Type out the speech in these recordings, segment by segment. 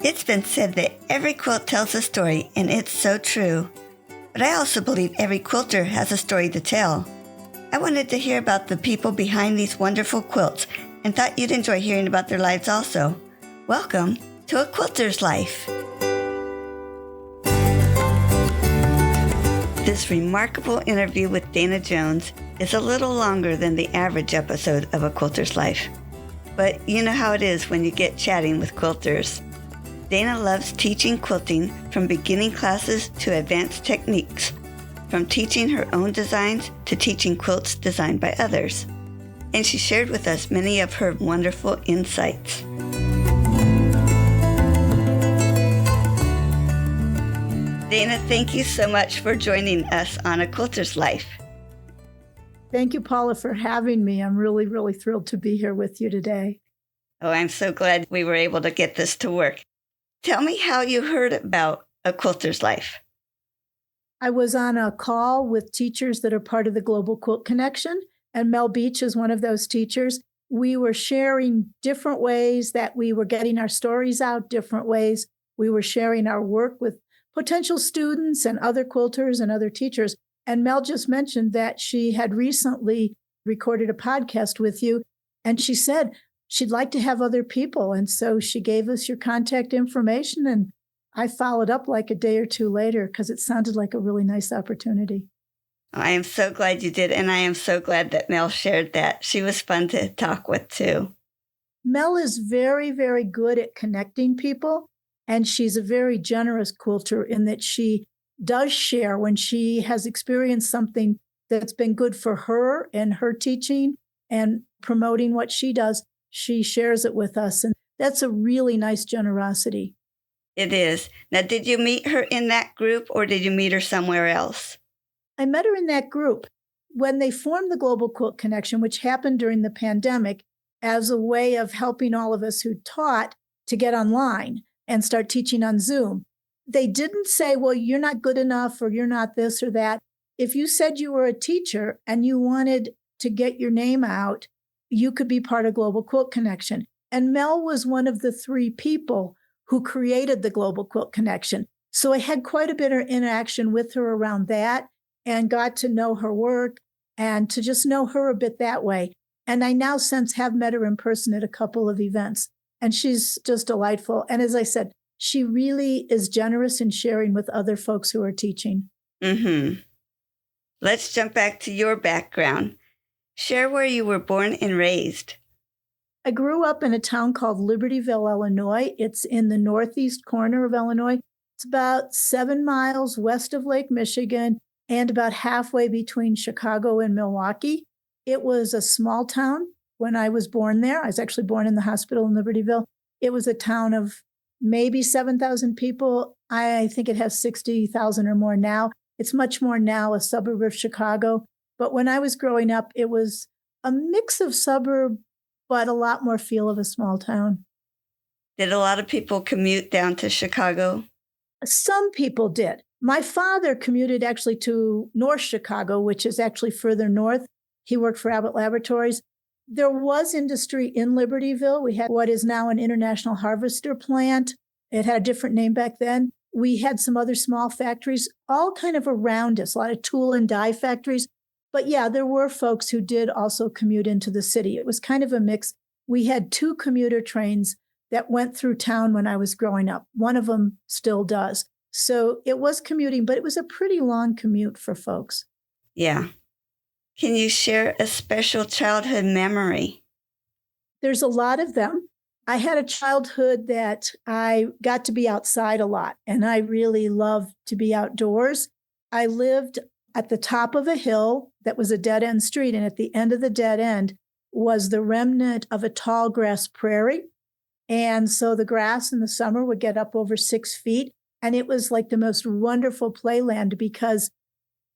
It's been said that every quilt tells a story, and it's so true. But I also believe every quilter has a story to tell. I wanted to hear about the people behind these wonderful quilts and thought you'd enjoy hearing about their lives also. Welcome to A Quilter's Life. This remarkable interview with Dana Jones is a little longer than the average episode of A Quilter's Life. But you know how it is when you get chatting with quilters. Dana loves teaching quilting from beginning classes to advanced techniques, from teaching her own designs to teaching quilts designed by others. And she shared with us many of her wonderful insights. Dana, thank you so much for joining us on A Quilter's Life. Thank you, Paula, for having me. I'm really, really thrilled to be here with you today. Oh, I'm so glad we were able to get this to work. Tell me how you heard about A Quilter's Life. I was on a call with teachers that are part of the Global Quilt Connection, and Mel Beach is one of those teachers. We were sharing different ways that we were getting our stories out, different ways we were sharing our work with potential students and other quilters and other teachers. And Mel just mentioned that she had recently recorded a podcast with you, and she said she'd like to have other people. And so she gave us your contact information, and I followed up like a day or two later because it sounded like a really nice opportunity. I am so glad you did, and I am so glad that Mel shared that. She was fun to talk with, too. Mel is very, very good at connecting people, and she's a very generous quilter in that she does share when she has experienced something that's been good for her and her teaching and promoting what she does. She shares it with us, and that's a really nice generosity. It is. Now, did you meet her in that group, or did you meet her somewhere else? I met her in that group when they formed the Global Quilt Connection, which happened during the pandemic as a way of helping all of us who taught to get online and start teaching on Zoom. They didn't say, well, you're not good enough or you're not this or that. If you said you were a teacher and you wanted to get your name out, you could be part of Global Quilt Connection. And Mel was one of the 3 people who created the Global Quilt Connection. So I had quite a bit of interaction with her around that and got to know her work and to just know her a bit that way. And I now since have met her in person at a couple of events. And she's just delightful. And as I said, she really is generous in sharing with other folks who are teaching. Let's jump back to your background. Share where you were born and raised. I grew up in a town called Libertyville, Illinois. It's in the northeast corner of Illinois. It's about 7 miles west of Lake Michigan and about halfway between Chicago and Milwaukee. It was a small town when I was born there. I was actually born in the hospital in Libertyville. It was a town of maybe 7,000 people. I think it has 60,000 or more now. It's much more now a suburb of Chicago. But when I was growing up, it was a mix of suburb, but a lot more feel of a small town. Did a lot of people commute down to Chicago? Some people did. My father commuted actually to North Chicago, which is actually further north. He worked for Abbott Laboratories. There was industry in Libertyville. We had what is now an International Harvester plant. It had a different name back then. We had some other small factories, all kind of around us, a lot of tool and die factories. But yeah, there were folks who did also commute into the city. It was kind of a mix. We had 2 commuter trains that went through town when I was growing up. One of them still does. So it was commuting, but it was a pretty long commute for folks. Yeah. Can you share a special childhood memory? There's a lot of them. I had a childhood that I got to be outside a lot, and I really loved to be outdoors. I lived at the top of a hill that was a dead-end street, and at the end of the dead end was the remnant of a tall grass prairie. And so the grass in the summer would get up over 6 feet, and it was like the most wonderful playland because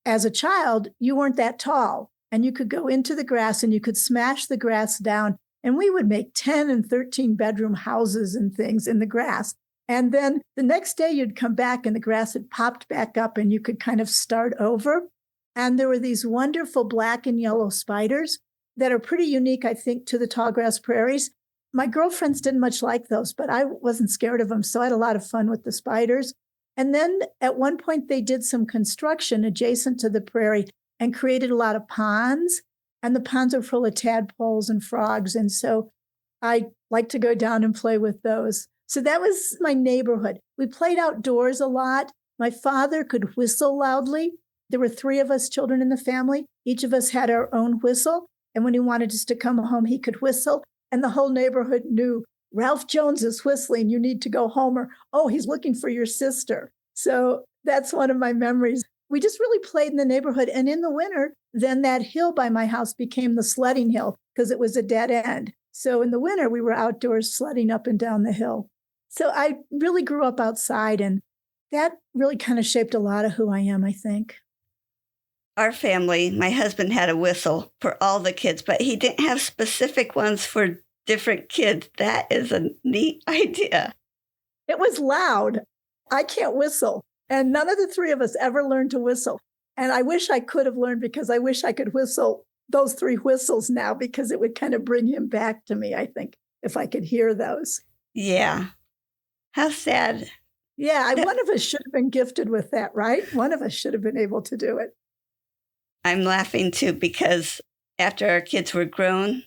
as a child, you weren't that tall, and you could go into the grass and you could smash the grass down, and we would make 10 and 13 bedroom houses and things in the grass. And then the next day you'd come back and the grass had popped back up and you could kind of start over. And there were these wonderful black and yellow spiders that are pretty unique, I think, to the tall grass prairies. My girlfriends didn't much like those, but I wasn't scared of them. So I had a lot of fun with the spiders. And then at one point, they did some construction adjacent to the prairie and created a lot of ponds. And the ponds are full of tadpoles and frogs. And so I like to go down and play with those. So that was my neighborhood. We played outdoors a lot. My father could whistle loudly. There were 3 of us children in the family. Each of us had our own whistle. And when he wanted us to come home, he could whistle. And the whole neighborhood knew, Ralph Jones is whistling. You need to go home. Or, oh, he's looking for your sister. So that's one of my memories. We just really played in the neighborhood. And in the winter, then that hill by my house became the sledding hill because it was a dead end. So in the winter, we were outdoors sledding up and down the hill. So I really grew up outside, and that really kind of shaped a lot of who I am, I think. Our family, my husband had a whistle for all the kids, but he didn't have specific ones for different kids. That is a neat idea. It was loud. I can't whistle. And none of the 3 of us ever learned to whistle. And I wish I could have learned, because I wish I could whistle those 3 whistles now, because it would kind of bring him back to me, I think, if I could hear those. Yeah. How sad. Yeah, one of us should have been gifted with that, right? One of us should have been able to do it. I'm laughing too, because after our kids were grown,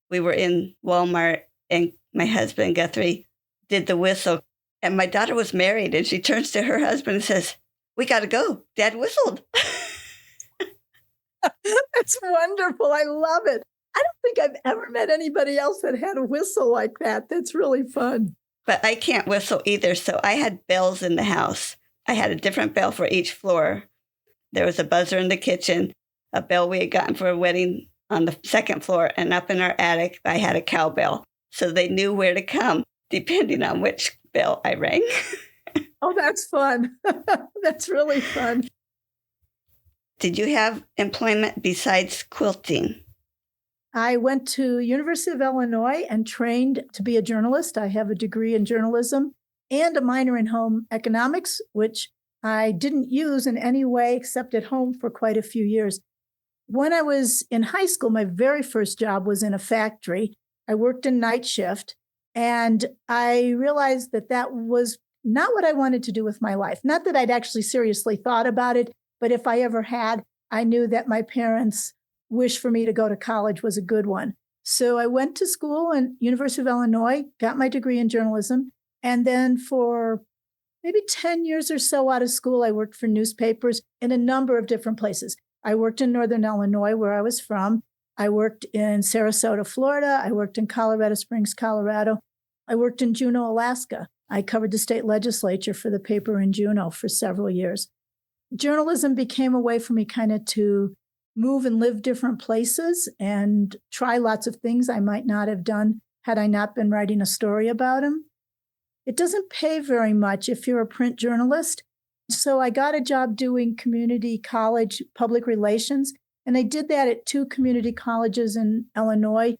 we were in Walmart and my husband, Guthrie, did the whistle. And my daughter was married, and she turns to her husband and says, "We got to go. Dad whistled." That's wonderful. I love it. I don't think I've ever met anybody else that had a whistle like that. That's really fun. But I can't whistle either, so I had bells in the house. I had a different bell for each floor. There was a buzzer in the kitchen, a bell we had gotten for a wedding on the 2nd floor, and up in our attic, I had a cowbell. So they knew where to come, depending on which bell I rang. Oh, that's fun. That's really fun. Did you have employment besides quilting? I went to University of Illinois and trained to be a journalist. I have a degree in journalism and a minor in home economics, which I didn't use in any way except at home for quite a few years. When I was in high school, my very first job was in a factory. I worked in night shift, and I realized that that was not what I wanted to do with my life. Not that I'd actually seriously thought about it, but if I ever had, I knew that my parents' wish for me to go to college was a good one. So I went to school at University of Illinois, got my degree in journalism, and then for maybe 10 years or so out of school, I worked for newspapers in a number of different places. I worked in Northern Illinois, where I was from. I worked in Sarasota, Florida. I worked in Colorado Springs, Colorado. I worked in Juneau, Alaska. I covered the state legislature for the paper in Juneau for several years. Journalism became a way for me kind of to move and live different places and try lots of things I might not have done had I not been writing a story about them. It doesn't pay very much if you're a print journalist. So I got a job doing community college public relations, and I did that at 2 community colleges in Illinois.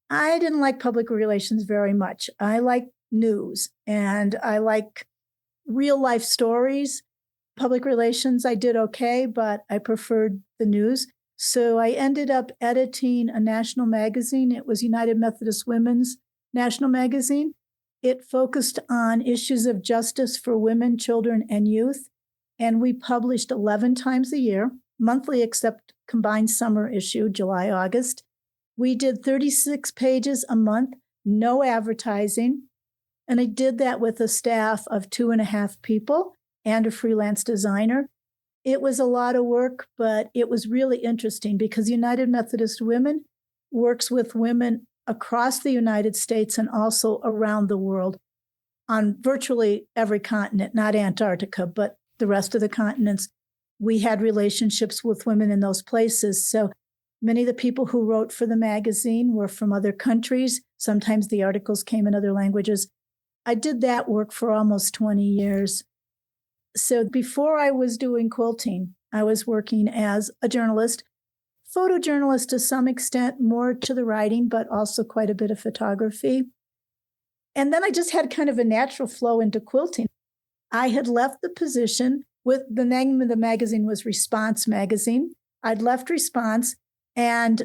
I didn't like public relations very much. I like news, and I like real life stories. Public relations, I did okay, but I preferred the news. So I ended up editing a national magazine. It was United Methodist Women's National Magazine. It focused on issues of justice for women, children, and youth. And we published 11 times a year, monthly except combined summer issue, July, August. We did 36 pages a month, no advertising. And I did that with a staff of 2.5 people and a freelance designer. It was a lot of work, but it was really interesting because United Methodist Women works with women across the United States and also around the world on virtually every continent, not Antarctica, but the rest of the continents. We had relationships with women in those places. So many of the people who wrote for the magazine were from other countries. Sometimes the articles came in other languages. I did that work for almost 20 years. So before I was doing quilting, I was working as a journalist, photojournalist to some extent, more to the writing, but also quite a bit of photography. And then I just had kind of a natural flow into quilting. I had left the position with the name of the magazine was Response Magazine. I'd left Response, and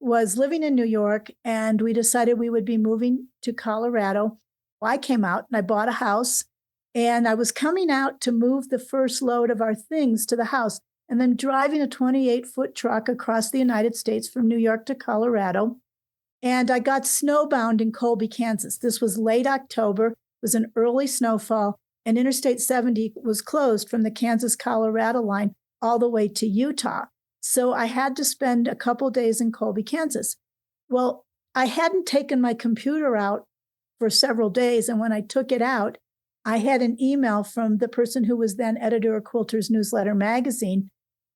was living in New York, and we decided we would be moving to Colorado. I came out and I bought a house, and I was coming out to move the first load of our things to the house, and then driving a 28-foot truck across the United States from New York to Colorado. And I got snowbound in Colby, Kansas. This was late October. It was an early snowfall, and Interstate 70 was closed from the Kansas-Colorado line all the way to Utah. So I had to spend a couple days in Colby, Kansas. Well, I hadn't taken my computer out for several days, and when I took it out, I had an email from the person who was then editor of Quilters Newsletter magazine.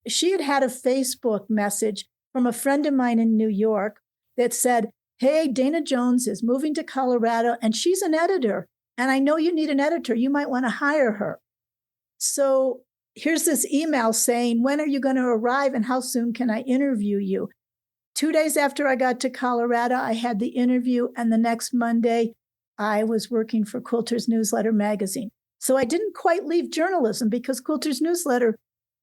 She had had a Facebook message from a friend of mine in New York that said, "Hey, Dana Jones is moving to Colorado, and she's an editor. And I know you need an editor. You might want to hire her." So here's this email saying, "When are you going to arrive and how soon can I interview you?" 2 days after I got to Colorado, I had the interview, and the next Monday, I was working for Quilters Newsletter magazine. So I didn't quite leave journalism because Quilters Newsletter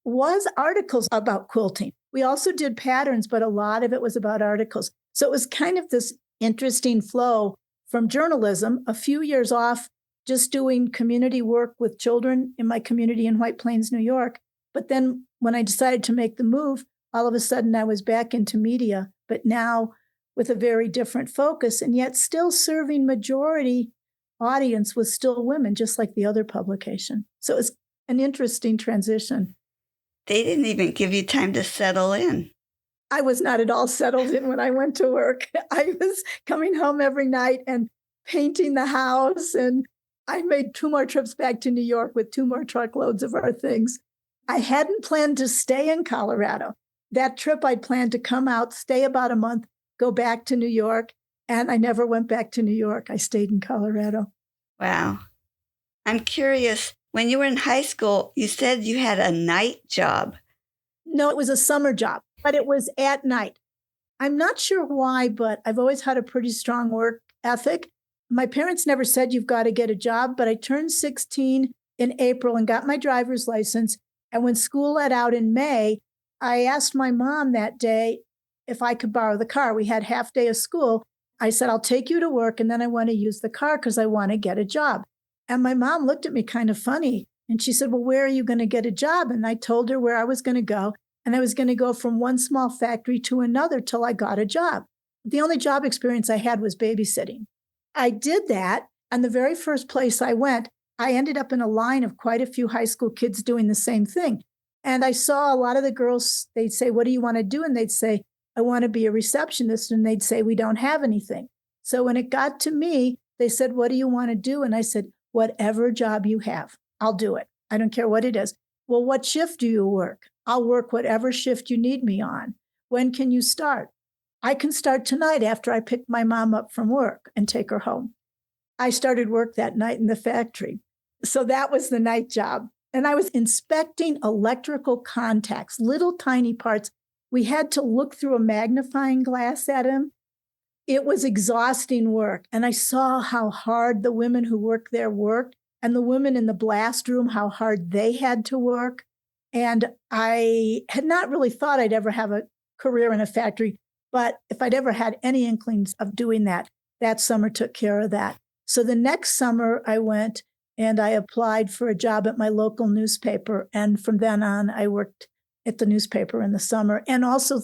was articles about quilting. We also did patterns, but a lot of it was about articles. So it was kind of this interesting flow from journalism, a few years off just doing community work with children in my community in White Plains, New York. But then when I decided to make the move, all of a sudden I was back into media, but now with a very different focus, and yet still serving majority audience was still women, just like the other publication. So it's an interesting transition. They didn't even give you time to settle in. I was not at all settled in when I went to work. I was coming home every night and painting the house, and I made 2 more trips back to New York with 2 more truckloads of our things. I hadn't planned to stay in Colorado. That trip I'd planned to come out, stay about a month, go back to New York, and I never went back to New York. I stayed in Colorado. Wow. I'm curious, when you were in high school, you said you had a night job. No, it was a summer job, but it was at night. I'm not sure why, but I've always had a pretty strong work ethic. My parents never said you've got to get a job, but I turned 16 in April and got my driver's license. And when school let out in May, I asked my mom that day if I could borrow the car. We had half day of school. I said, "I'll take you to work, and then I want to use the car because I want to get a job." And my mom looked at me kind of funny, and she said, "Well, where are you going to get a job?" And I told her where I was going to go, and I was going to go from one small factory to another till I got a job. The only job experience I had was babysitting. I did that, and the very first place I went, I ended up in a line of quite a few high school kids doing the same thing. And I saw a lot of the girls, they'd say, "What do you want to do?" And they'd say, "I want to be a receptionist." And they'd say, "We don't have anything." So when it got to me, they said, "What do you want to do?" And I said, "Whatever job you have, I'll do it. I don't care what it is." "Well, what shift do you work?" "I'll work whatever shift you need me on." "When can you start?" "I can start tonight after I pick my mom up from work and take her home." I started work that night in the factory. So that was the night job. And I was inspecting electrical contacts, little tiny parts. We had to look through a magnifying glass at them. It was exhausting work. And I saw how hard the women who worked there worked, and the women in the blast room, how hard they had to work. And I had not really thought I'd ever have a career in a factory, but if I'd ever had any inklings of doing that, that summer took care of that. So the next summer I went and I applied for a job at my local newspaper. And from then on, I worked at the newspaper in the summer. And also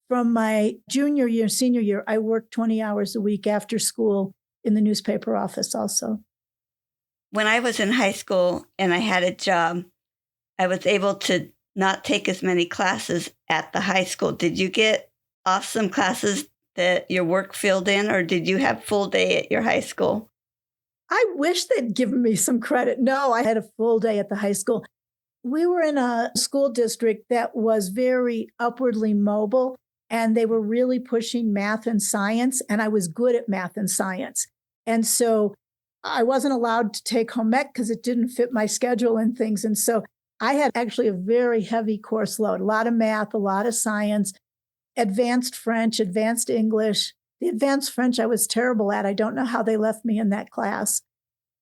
from my junior year, senior year, I worked 20 hours a week after school in the newspaper office also. When I was in high school and I had a job, I was able to not take as many classes at the high school. Did you get awesome classes that your work filled in, or did you have full day at your high school? I wish they'd given me some credit. No, I had a full day at the high school. We were in a school district that was very upwardly mobile, and they were really pushing math and science, and I was good at math and science. And so I wasn't allowed to take home ec because it didn't fit my schedule and things. And so I had actually a very heavy course load, a lot of math, a lot of science, advanced French, advanced English. The advanced French I was terrible at. I don't know how they left me in that class.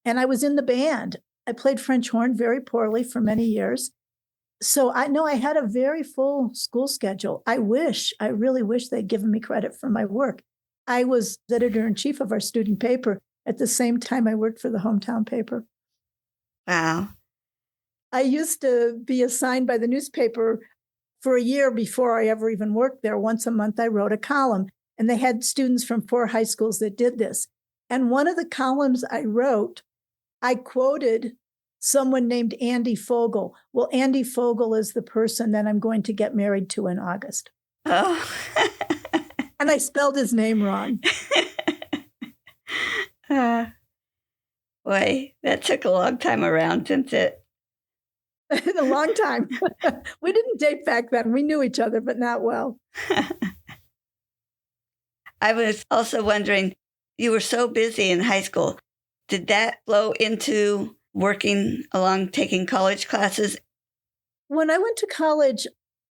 And I was in the band. I played French horn very poorly for many years. So I know I had a very full school schedule. I really wish they'd given me credit for my work. I was editor-in-chief of our student paper at the same time I worked for the hometown paper. Wow. I used to be assigned by the newspaper for a year before I ever even worked there. Once a month, I wrote a column, and they had students from 4 high schools that did this. And one of the columns I wrote, I quoted someone named Andy Fogel. Well, Andy Fogel is the person that I'm going to get married to in August. Oh. And I spelled his name wrong. Boy, that took a long time around, didn't it? A long time. We didn't date back then. We knew each other, but not well. I was also wondering, you were so busy in high school. Did that flow into working along taking college classes? When I went to college,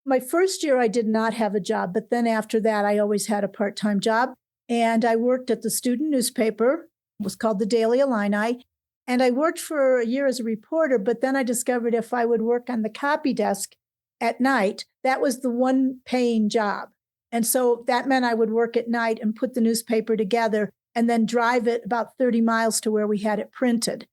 my first year, I did not have a job. But then after that, I always had a part-time job. And I worked at the student newspaper. It was called the Daily Illini. And I worked for a year as a reporter. But then I discovered if I would work on the copy desk at night, that was the one paying job. And so that meant I would work at night and put the newspaper together and then drive it about 30 miles to where we had it printed.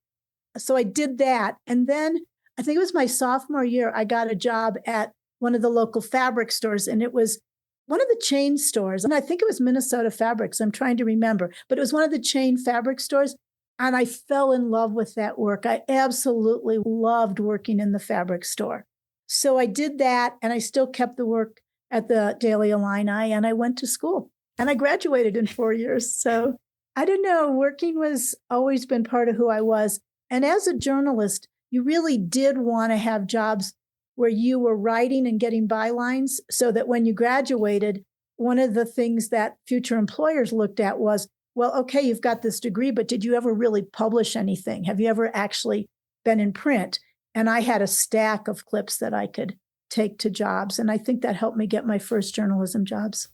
So I did that. And then I think it was my sophomore year, I got a job at one of the local fabric stores. And it was one of the chain stores. And I think it was Minnesota Fabrics. I'm trying to remember. But it was one of the chain fabric stores. And I fell in love with that work. I absolutely loved working in the fabric store. So I did that. And I still kept the work at the Daily Illini. And I went to school. And I graduated in 4 years. So I don't know. Working was always been part of who I was. And as a journalist, you really did want to have jobs where you were writing and getting bylines so that when you graduated, one of the things that future employers looked at was, well, okay, you've got this degree, but did you ever really publish anything? Have you ever actually been in print? And I had a stack of clips that I could take to jobs. And I think that helped me get my first journalism jobs.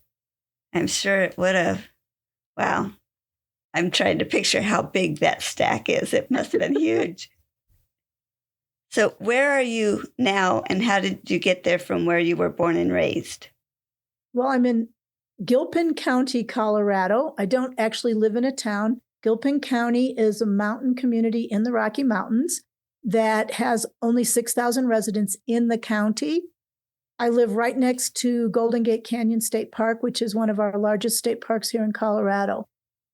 I'm sure it would have. Wow. I'm trying to picture how big that stack is. It must have been huge. So where are you now, and how did you get there from where you were born and raised? Well, I'm in Gilpin County, Colorado. I don't actually live in a town. Gilpin County is a mountain community in the Rocky Mountains that has only 6,000 residents in the county. I live right next to Golden Gate Canyon State Park, which is one of our largest state parks here in Colorado.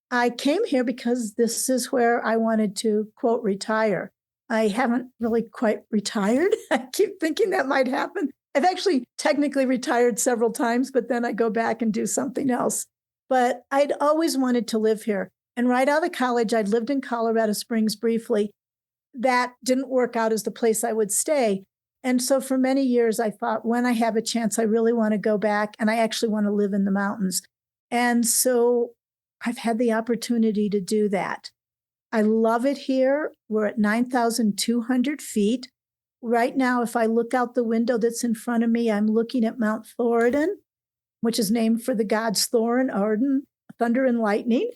I came here because this is where I wanted to, quote, retire. I haven't really quite retired. I keep thinking that might happen. I've actually technically retired several times, but then I go back and do something else. But I'd always wanted to live here. And right out of college, I'd lived in Colorado Springs briefly. That didn't work out as the place I would stay. And so for many years, I thought, when I have a chance, I really want to go back, and I actually want to live in the mountains. And so I've had the opportunity to do that. I love it here. We're at 9,200 feet. Right now, if I look out the window that's in front of me, I'm looking at Mount Thoradin, which is named for the gods Thor and Odin, thunder and lightning.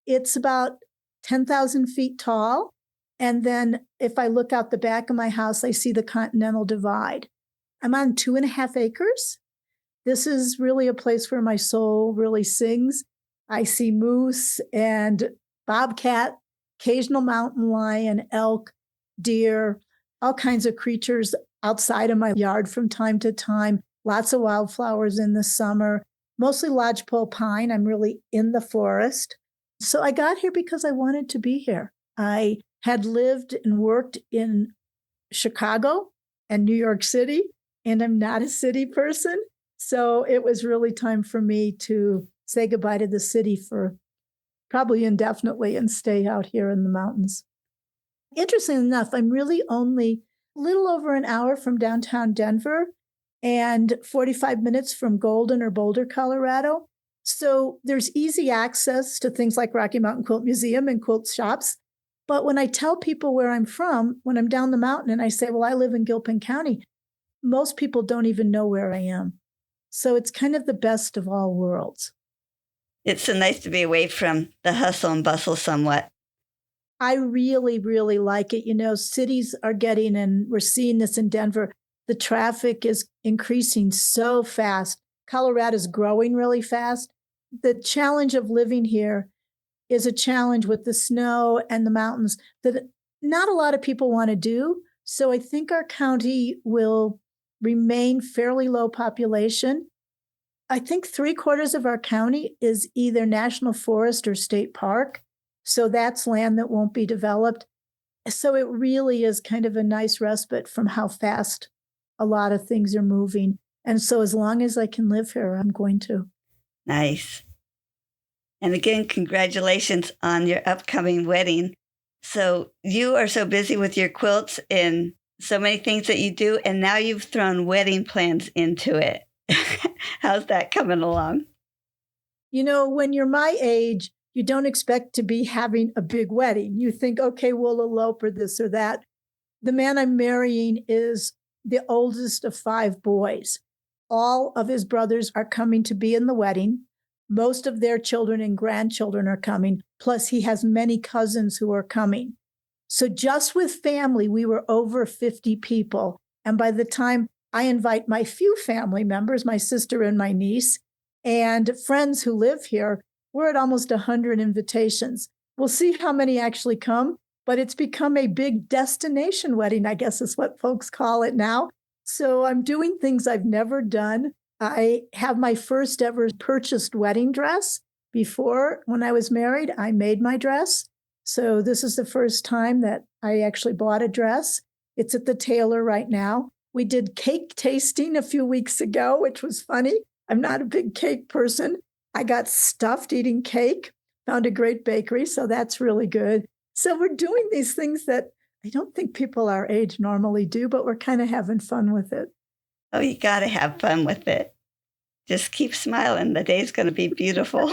It's about 10,000 feet tall. And then if I look out the back of my house, I see the Continental Divide. I'm on 2.5 acres. This is really a place where my soul really sings. I see moose and bobcat, occasional mountain lion, elk, deer, all kinds of creatures outside of my yard from time to time. Lots of wildflowers in the summer, mostly lodgepole pine. I'm really in the forest. So I got here because I wanted to be here. I had lived and worked in Chicago and New York City, and I'm not a city person. So it was really time for me to say goodbye to the city for probably indefinitely and stay out here in the mountains. Interestingly enough, I'm really only a little over an hour from downtown Denver and 45 minutes from Golden or Boulder, Colorado. So there's easy access to things like Rocky Mountain Quilt Museum and quilt shops. But when I tell people where I'm from, when I'm down the mountain and I say, well, I live in Gilpin County, most people don't even know where I am. So it's kind of the best of all worlds. It's so nice to be away from the hustle and bustle somewhat. I really, really like it. You know, cities are getting, and we're seeing this in Denver, The traffic is increasing so fast. Colorado's growing really fast. The challenge of living here is a challenge with the snow and the mountains that not a lot of people want to do. So I think our county will remain fairly low population. I think 3/4 of our county is either national forest or state park. So that's land that won't be developed. So it really is kind of a nice respite from how fast a lot of things are moving. And so as long as I can live here, I'm going to. Nice. And again, congratulations on your upcoming wedding. So you are so busy with your quilts and so many things that you do, and now you've thrown wedding plans into it. How's that coming along? You know, when you're my age, you don't expect to be having a big wedding. You think, okay, we'll elope or this or that. The man I'm marrying is the oldest of 5 boys. All of his brothers are coming to be in the wedding. Most of their children and grandchildren are coming. Plus, he has many cousins who are coming. So just with family, we were over 50 people. And by the time I invite my few family members, my sister and my niece, and friends who live here, we're at almost 100 invitations. We'll see how many actually come, but it's become a big destination wedding, I guess is what folks call it now. So I'm doing things I've never done. I have my first ever purchased wedding dress. Before, when I was married, I made my dress. So this is the first time that I actually bought a dress. It's at the tailor right now. We did cake tasting a few weeks ago, which was funny. I'm not a big cake person. I got stuffed eating cake, found a great bakery, so that's really good. So we're doing these things that I don't think people our age normally do, but we're kind of having fun with it. Oh, you got to have fun with it. Just keep smiling. The day's going to be beautiful.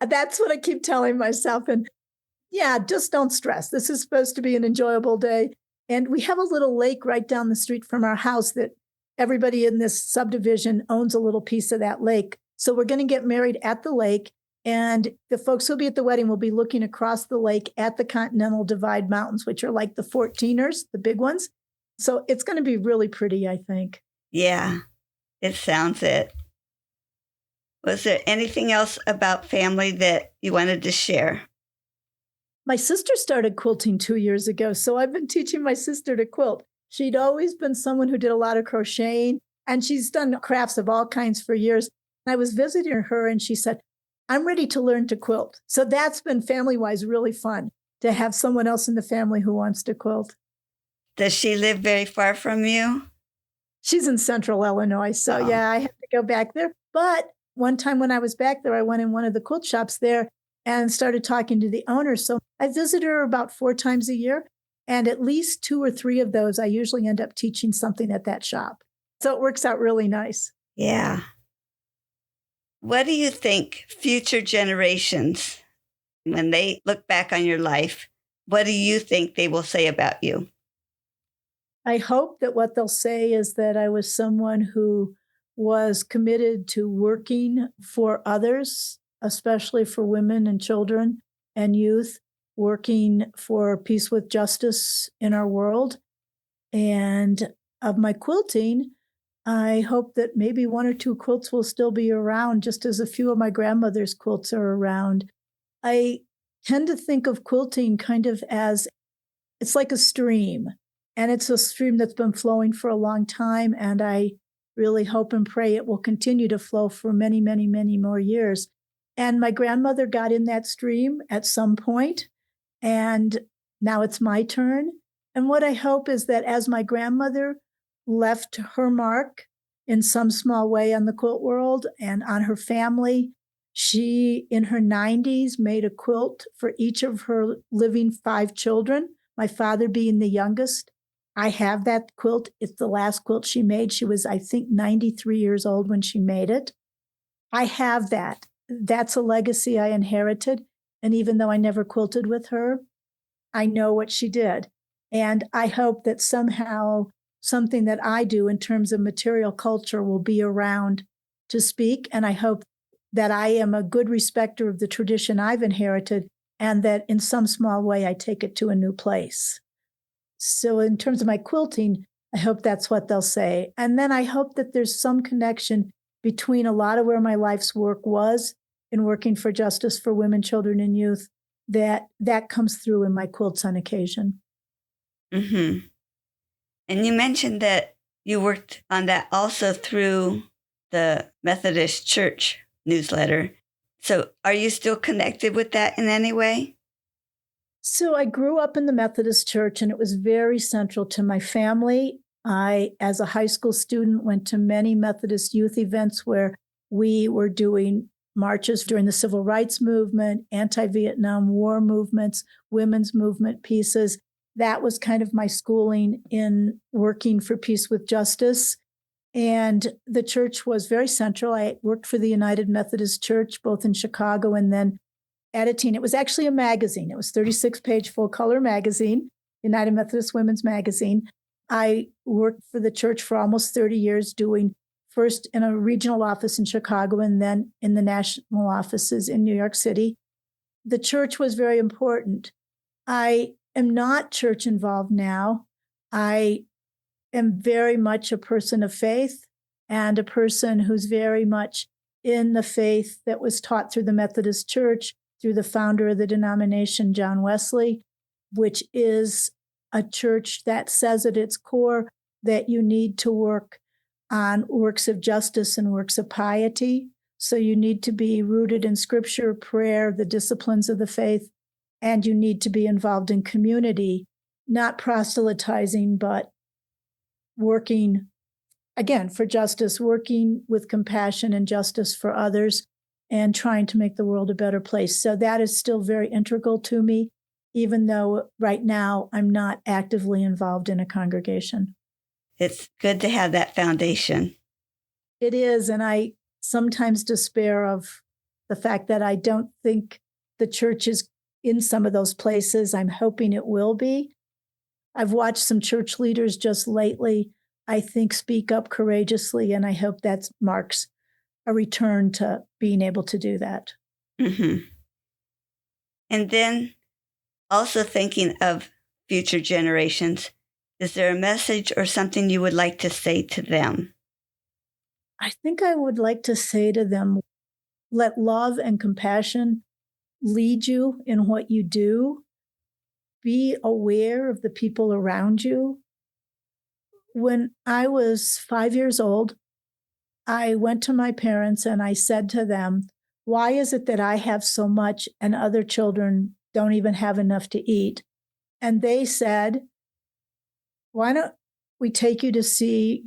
That's what I keep telling myself. And yeah, just don't stress. This is supposed to be an enjoyable day. And we have a little lake right down the street from our house that everybody in this subdivision owns a little piece of that lake. So we're going to get married at the lake. And the folks who'll be at the wedding will be looking across the lake at the Continental Divide Mountains, which are like the 14ers, the big ones. So it's going to be really pretty, I think. Yeah, it sounds it. Was there anything else about family that you wanted to share? My sister started quilting 2 years ago, so I've been teaching my sister to quilt. She'd always been someone who did a lot of crocheting, and she's done crafts of all kinds for years. I was visiting her, and she said, I'm ready to learn to quilt. So that's been family-wise really fun to have someone else in the family who wants to quilt. Does she live very far from you? She's in central Illinois, so yeah, I have to go back there. But one time when I was back there, I went in one of the quilt shops there and started talking to the owner. So I visit her about 4 times a year, and at least 2 or 3 of those, I usually end up teaching something at that shop. So it works out really nice. Yeah. What do you think future generations, when they look back on your life, what do you think they will say about you? I hope that what they'll say is that I was someone who was committed to working for others, especially for women and children and youth, working for peace with justice in our world. And of my quilting, I hope that maybe 1 or 2 quilts will still be around, just as a few of my grandmother's quilts are around. I tend to think of quilting kind of as it's like a stream, and it's a stream that's been flowing for a long time, and I really hope and pray it will continue to flow for many, many, many more years. And my grandmother got in that stream at some point, and now it's my turn. And what I hope is that as my grandmother left her mark in some small way on the quilt world and on her family, she, in her 90s, made a quilt for each of her living 5 children, my father being the youngest. I have that quilt. It's the last quilt she made. She was, I think, 93 years old when she made it. I have that. That's a legacy I inherited. And even though I never quilted with her, I know what she did. And I hope that somehow something that I do in terms of material culture will be around to speak. And I hope that I am a good respecter of the tradition I've inherited and that in some small way I take it to a new place. So in terms of my quilting, I hope that's what they'll say. And then I hope that there's some connection between a lot of where my life's work was in working for justice for women, children, and youth, that comes through in my quilts on occasion. Mm-hmm. And you mentioned that you worked on that also through the Methodist Church newsletter. So are you still connected with that in any way? So I grew up in the Methodist Church, and it was very central to my family. I, as a high school student, went to many Methodist youth events where we were doing marches during the Civil Rights Movement, anti-Vietnam War movements, women's movement pieces. That was kind of my schooling in working for peace with justice. And the church was very central. I worked for the United Methodist Church, both in Chicago and then editing. It was actually a magazine. It was 36-page full-color magazine, United Methodist Women's Magazine. I worked for the church for almost 30 years, doing first in a regional office in Chicago and then in the national offices in New York City. The church was very important. I am not church involved now. I am very much a person of faith and a person who's very much in the faith that was taught through the Methodist Church, through the founder of the denomination, John Wesley, which is a church that says at its core that you need to work on works of justice and works of piety. So you need to be rooted in scripture, prayer, the disciplines of the faith, and you need to be involved in community, not proselytizing, but working, again, for justice, working with compassion and justice for others, and trying to make the world a better place. So that is still very integral to me, even though right now I'm not actively involved in a congregation. It's good to have that foundation. It is, and I sometimes despair of the fact that I don't think the church is in some of those places. I'm hoping it will be. I've watched some church leaders just lately, I think, speak up courageously, and I hope that marks a return to being able to do that. Mm-hmm. And then also thinking of future generations, is there a message or something you would like to say to them? I think I would like to say to them, let love and compassion lead you in what you do. Be aware of the people around you. When I was 5 years old, I went to my parents and I said to them, why is it that I have so much and other children don't even have enough to eat? And they said, why don't we take you to see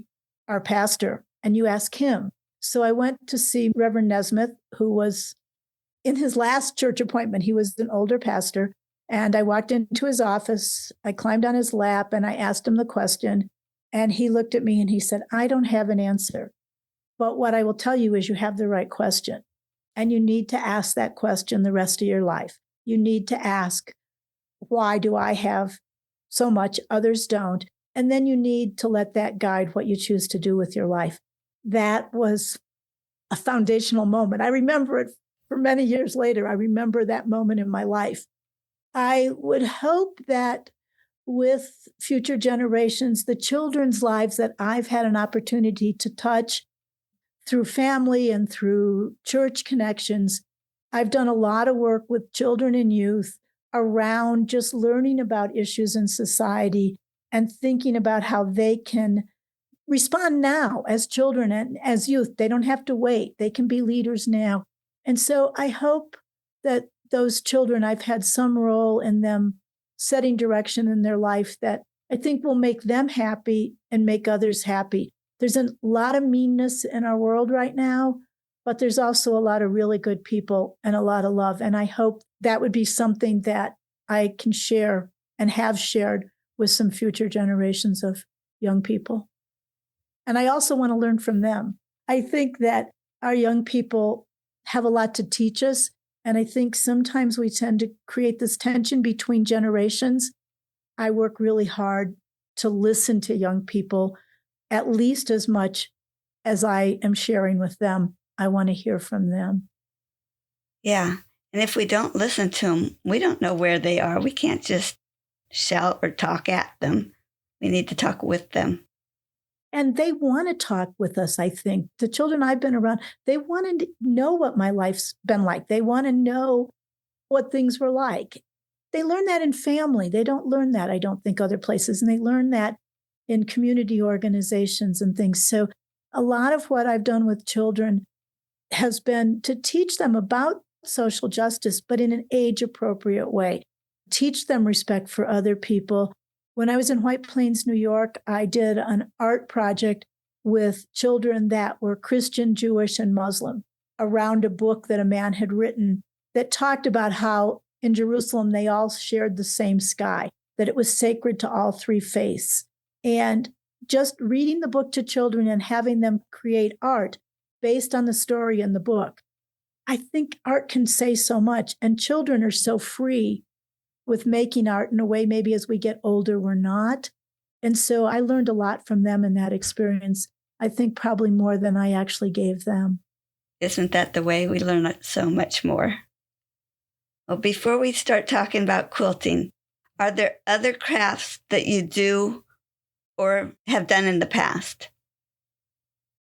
our pastor and you ask him? So I went to see Reverend Nesmith, who was in his last church appointment. He was an older pastor. And I walked into his office. I climbed on his lap and I asked him the question. And he looked at me and he said, I don't have an answer. But what I will tell you is you have the right question. And you need to ask that question the rest of your life. You need to ask, why do I have so much, others don't? And then you need to let that guide what you choose to do with your life. That was a foundational moment. I remember it for many years later. I remember that moment in my life. I would hope that with future generations, the children's lives that I've had an opportunity to touch through family and through church connections, I've done a lot of work with children and youth around just learning about issues in society and thinking about how they can respond now as children and as youth. They don't have to wait. They can be leaders now. And so I hope that those children, I've had some role in them setting direction in their life that I think will make them happy and make others happy. There's a lot of meanness in our world right now, but there's also a lot of really good people and a lot of love. And I hope that would be something that I can share and have shared with some future generations of young people. And I also want to learn from them. I think that our young people have a lot to teach us. And I think sometimes we tend to create this tension between generations. I work really hard to listen to young people at least as much as I am sharing with them. I want to hear from them. Yeah. And if we don't listen to them, we don't know where they are. We can't just shout or talk at them. We need to talk with them. And they want to talk with us, I think. The children I've been around, they want to know what my life's been like. They want to know what things were like. They learn that in family. They don't learn that, I don't think, other places. And they learn that in community organizations and things. So a lot of what I've done with children has been to teach them about social justice, but in an age-appropriate way. Teach them respect for other people. When I was in White Plains, New York, I did an art project with children that were Christian, Jewish, and Muslim around a book that a man had written that talked about how in Jerusalem they all shared the same sky, that it was sacred to all three faiths. And just reading the book to children and having them create art based on the story in the book, I think art can say so much, and children are so free with making art in a way maybe as we get older we're not. And so I learned a lot from them in that experience. I think probably more than I actually gave them. Isn't that the way we learn so much more? Well, before we start talking about quilting, are there other crafts that you do or have done in the past?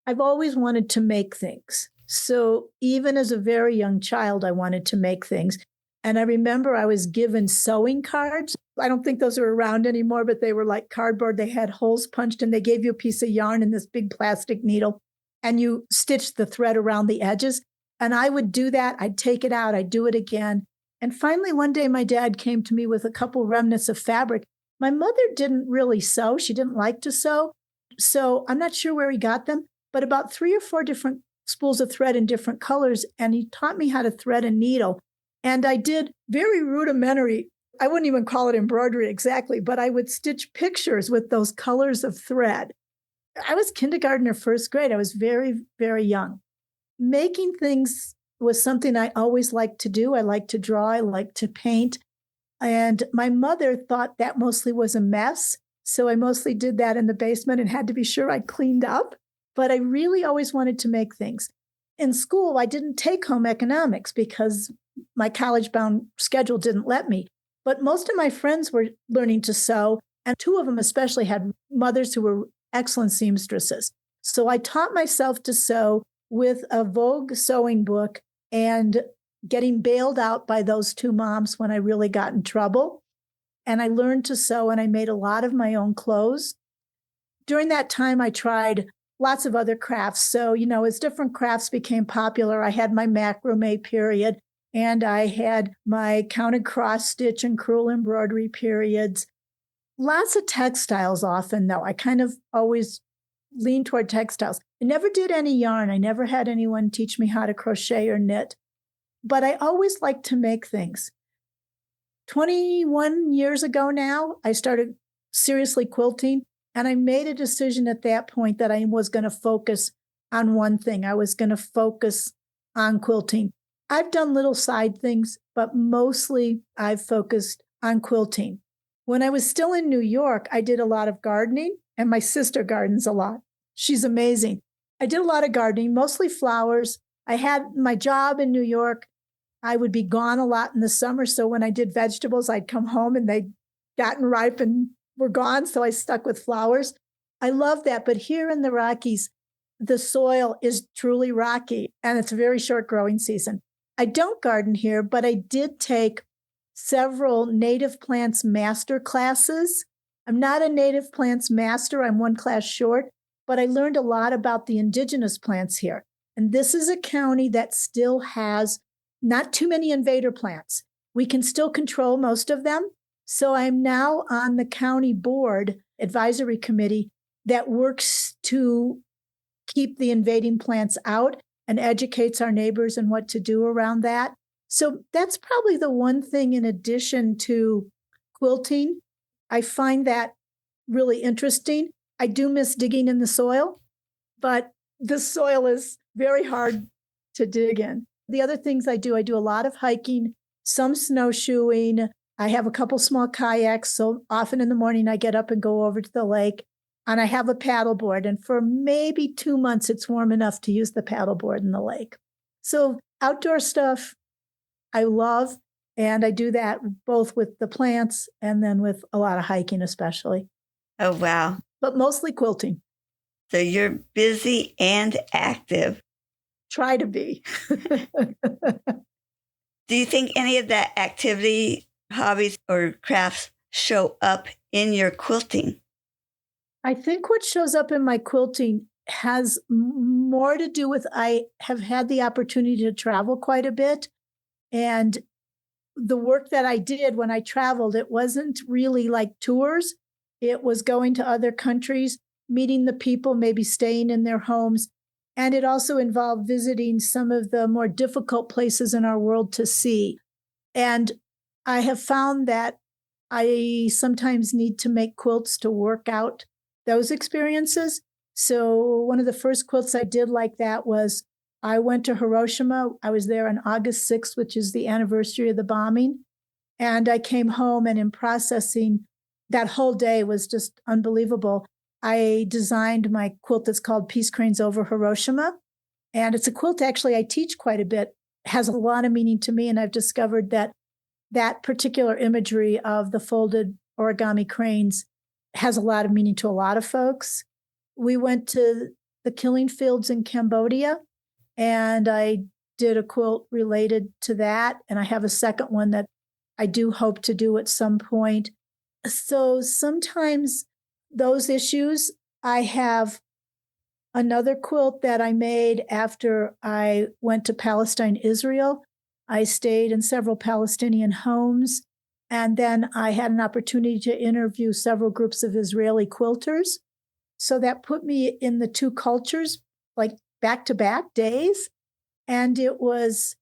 I've always wanted to make things. So even as a very young child, I wanted to make things. And I remember I was given sewing cards. I don't think those are around anymore, but they were like cardboard. They had holes punched and they gave you a piece of yarn and this big plastic needle. And you stitched the thread around the edges. And I would do that. I'd take it out. I'd do it again. And finally, one day, my dad came to me with a couple remnants of fabric. My mother didn't really sew. She didn't like to sew. So I'm not sure where he got them, but about 3 or 4 different spools of thread in different colors. And he taught me how to thread a needle. And I did very rudimentary, I wouldn't even call it embroidery exactly, but I would stitch pictures with those colors of thread. I was kindergarten or first grade. I was very, very young. Making things was something I always liked to do. I liked to draw. I liked to paint. And my mother thought that mostly was a mess. So I mostly did that in the basement and had to be sure I cleaned up. But I really always wanted to make things. In school, I didn't take home economics because my college-bound schedule didn't let me. But most of my friends were learning to sew, and 2 of them especially had mothers who were excellent seamstresses. So I taught myself to sew with a Vogue sewing book and getting bailed out by those 2 moms when I really got in trouble. And I learned to sew, and I made a lot of my own clothes. During that time, I tried lots of other crafts. So, as different crafts became popular, I had my macrame period, and I had my counted cross stitch and crewel embroidery periods. Lots of textiles often, though. I kind of always leaned toward textiles. I never did any yarn. I never had anyone teach me how to crochet or knit. But I always liked to make things. 21 years ago now, I started seriously quilting. And I made a decision at that point that I was going to focus on one thing. I was going to focus on quilting. I've done little side things, but mostly I've focused on quilting. When I was still in New York, I did a lot of gardening, and my sister gardens a lot. She's amazing. I did a lot of gardening, mostly flowers. I had my job in New York. I would be gone a lot in the summer. So when I did vegetables, I'd come home and they'd gotten ripe and were gone. So I stuck with flowers. I love that. But here in the Rockies, the soil is truly rocky and it's a very short growing season. I don't garden here, but I did take several native plants master classes. I'm not a native plants master. I'm 1 class short, but I learned a lot about the indigenous plants here. And this is a county that still has not too many invader plants. We can still control most of them. So I'm now on the county board advisory committee that works to keep the invading plants out and educates our neighbors on what to do around that. So that's probably the one thing in addition to quilting. I find that really interesting. I do miss digging in the soil, but the soil is very hard to dig in. The other things I do a lot of hiking, some snowshoeing. I have a couple small kayaks, so often in the morning I get up and go over to the lake. And I have a paddleboard, and for maybe 2 months, it's warm enough to use the paddleboard in the lake. So outdoor stuff I love, and I do that both with the plants and then with a lot of hiking especially. Oh, wow. But mostly quilting. So you're busy and active. Try to be. Do you think any of that activity, hobbies, or crafts show up in your quilting? I think what shows up in my quilting has more to do with I have had the opportunity to travel quite a bit. And the work that I did when I traveled, it wasn't really like tours. It was going to other countries, meeting the people, maybe staying in their homes. And it also involved visiting some of the more difficult places in our world to see. And I have found that I sometimes need to make quilts to work out those experiences. So, one of the first quilts I did like that was I went to Hiroshima. I was there on August 6th, which is the anniversary of the bombing. And I came home, and in processing, that whole day was just unbelievable. I designed my quilt that's called Peace Cranes Over Hiroshima. And it's a quilt actually I teach quite a bit, has a lot of meaning to me. And I've discovered that that particular imagery of the folded origami cranes has a lot of meaning to a lot of folks. We went to the killing fields in Cambodia, and I did a quilt related to that. And I have a second one that I do hope to do at some point. So sometimes those issues, I have another quilt that I made after I went to Palestine, Israel. I stayed in several Palestinian homes, and then I had an opportunity to interview several groups of Israeli quilters. So that put me in the two cultures, like back to back days. And it was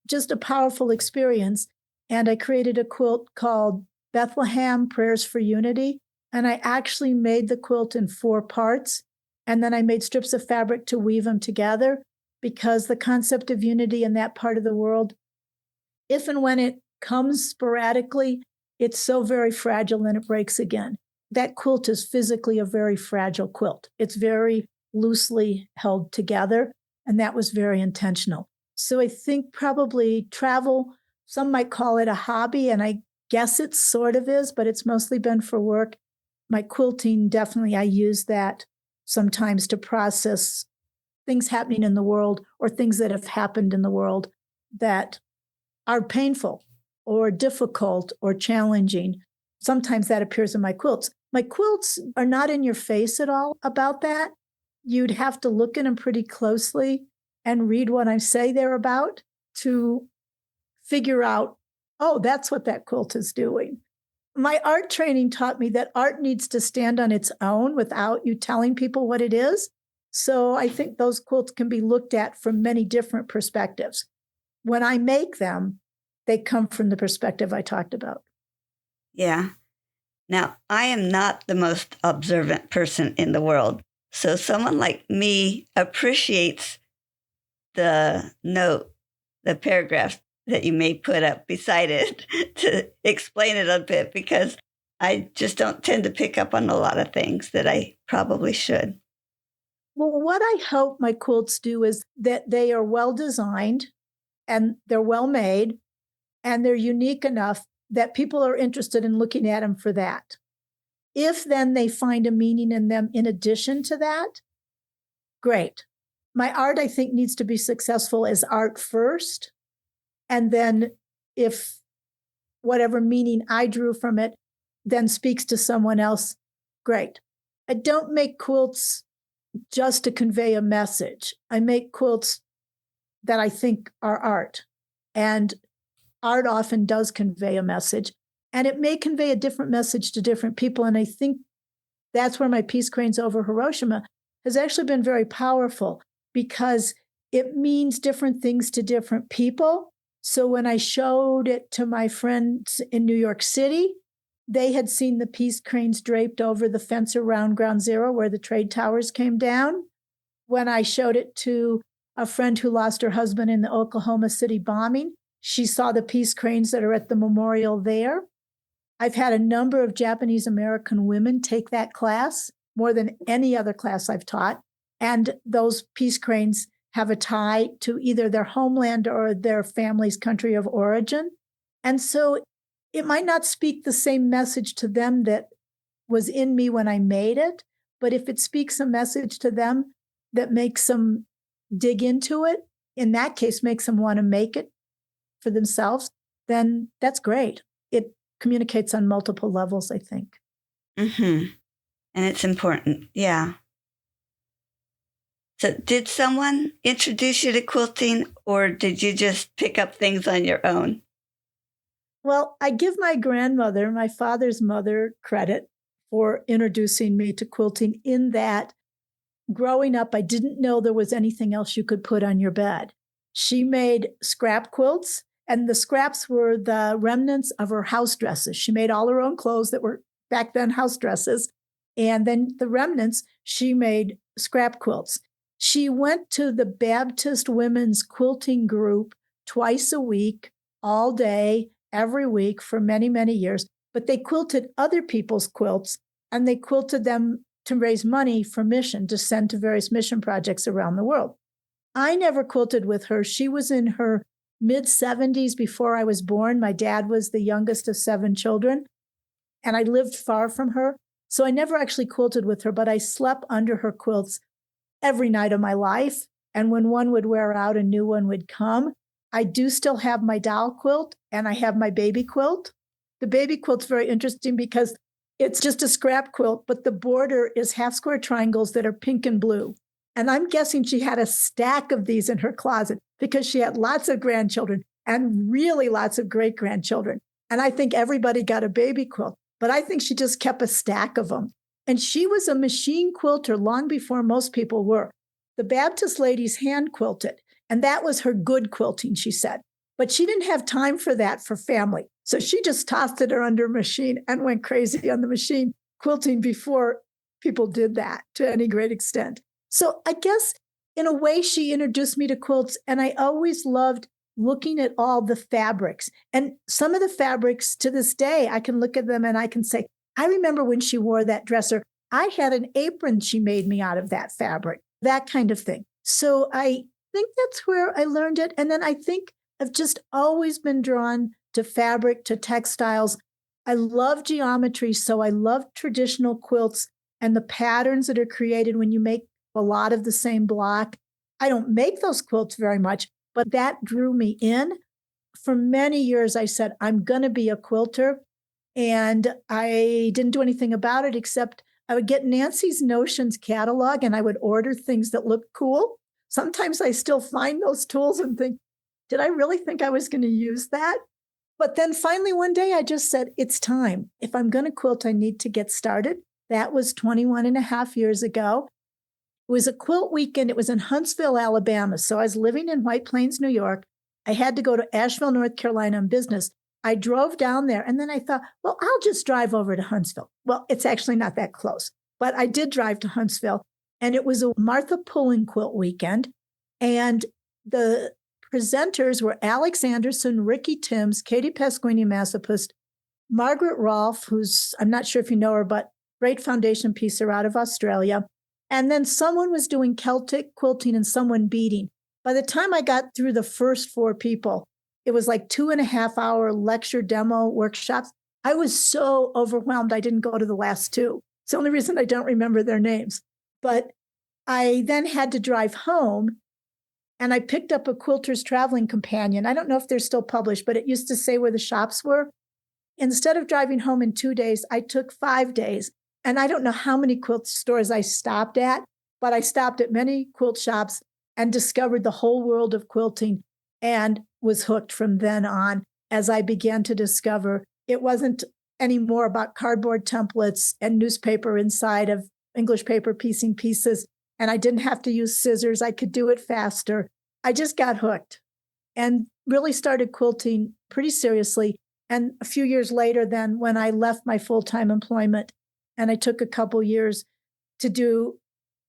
just a powerful experience. And I created a quilt called Bethlehem Prayers for Unity. And I actually made the quilt in 4 parts. And then I made strips of fabric to weave them together, because the concept of unity in that part of the world, if and when it comes sporadically, it's so very fragile and it breaks again. That quilt is physically a very fragile quilt. It's very loosely held together, and that was very intentional. So I think probably travel, some might call it a hobby, and I guess it sort of is, but it's mostly been for work. My quilting, definitely, I use that sometimes to process things happening in the world or things that have happened in the world that are painful or difficult or challenging. Sometimes that appears in my quilts. My quilts are not in your face at all about that. You'd have to look at them pretty closely and read what I say they're about to figure out, oh, that's what that quilt is doing. My art training taught me that art needs to stand on its own without you telling people what it is. So I think those quilts can be looked at from many different perspectives. When I make them, they come from the perspective I talked about. Yeah. Now, I am not the most observant person in the world. So someone like me appreciates the note, the paragraph that you may put up beside it to explain it a bit, because I just don't tend to pick up on a lot of things that I probably should. Well, what I hope my quilts do is that they are well designed and they're well made and they're unique enough that people are interested in looking at them for that. If then they find a meaning in them in addition to that, great. My art, I think, needs to be successful as art first. And then if whatever meaning I drew from it then speaks to someone else, great. I don't make quilts just to convey a message. I make quilts that I think are art. And art often does convey a message. And it may convey a different message to different people. And I think that's where my Peace Cranes Over Hiroshima has actually been very powerful, because it means different things to different people. So when I showed it to my friends in New York City, they had seen the peace cranes draped over the fence around Ground Zero where the trade towers came down. When I showed it to a friend who lost her husband in the Oklahoma City bombing, she saw the peace cranes that are at the memorial there. I've had a number of Japanese American women take that class, more than any other class I've taught. And those peace cranes have a tie to either their homeland or their family's country of origin. And so it might not speak the same message to them that was in me when I made it, But if it speaks a message to them that makes them dig into it, in that case, makes them want to make it for themselves, then that's great. It communicates on multiple levels, I think. Mm-hmm. And it's important. Yeah. So did someone introduce you to quilting, or did you just pick up things on your own? Well, I give my grandmother, my father's mother, credit for introducing me to quilting, in that growing up, I didn't know there was anything else you could put on your bed. She made scrap quilts, and the scraps were the remnants of her house dresses. She made all her own clothes that were back then house dresses. And then the remnants, she made scrap quilts. She went to the Baptist Women's Quilting Group twice a week, all day, every week for many, many years. But they quilted other people's quilts, and they quilted them to raise money for mission, to send to various mission projects around the world. I never quilted with her. She was in her mid 70s before I was born. My dad was the youngest of 7 children, and I lived far from her. So I never actually quilted with her, but I slept under her quilts every night of my life. And when one would wear out, a new one would come. I do still have my doll quilt, and I have my baby quilt. The baby quilt's very interesting because it's just a scrap quilt, but the border is half square triangles that are pink and blue. And I'm guessing she had a stack of these in her closet because she had lots of grandchildren and really lots of great grandchildren. And I think everybody got a baby quilt, but I think she just kept a stack of them. And she was a machine quilter long before most people were. The Baptist ladies hand quilted, and that was her good quilting, she said. But she didn't have time for that for family. So she just tossed it under a machine and went crazy on the machine quilting before people did that to any great extent. So I guess in a way she introduced me to quilts, and I always loved looking at all the fabrics. And some of the fabrics to this day, I can look at them and I can say, I remember when she wore that dresser, I had an apron she made me out of that fabric, that kind of thing. So I think that's where I learned it. And then I think I've just always been drawn to fabric, to textiles. I love geometry, so I love traditional quilts and the patterns that are created when you make a lot of the same block. I don't make those quilts very much, but that drew me in. For many years, I said, I'm going to be a quilter. And I didn't do anything about it, except I would get Nancy's Notions catalog and I would order things that looked cool. Sometimes I still find those tools and think, did I really think I was going to use that? But then finally one day I just said, it's time. If I'm going to quilt, I need to get started. That was 21 and a half years ago. It was a quilt weekend. It was in Huntsville, Alabama. So I was living in White Plains, New York. I had to go to Asheville, North Carolina on business. I drove down there, and then I thought, well, I'll just drive over to Huntsville. Well, it's actually not that close, but I did drive to Huntsville, and it was a Martha Pullen quilt weekend. And the presenters were Alex Anderson, Ricky Timms, Katie Pasquini Massapust, Margaret Rolfe, who's, I'm not sure if you know her, but great foundation piecer out of Australia. And then someone was doing Celtic quilting and someone beading. By the time I got through the first 4 people, it was like 2.5-hour lecture demo workshops. I was so overwhelmed I didn't go to the last 2. It's the only reason I don't remember their names. But I then had to drive home, and I picked up a Quilter's Traveling Companion. I don't know if they're still published, but it used to say where the shops were. Instead of driving home in 2 days, I took 5 days. And I don't know how many quilt stores I stopped at, but I stopped at many quilt shops and discovered the whole world of quilting and was hooked from then on as I began to discover it wasn't anymore about cardboard templates and newspaper inside of English paper piecing pieces. And I didn't have to use scissors. I could do it faster. I just got hooked and really started quilting pretty seriously. And a few years later, then when I left my full-time employment and I took a couple years to do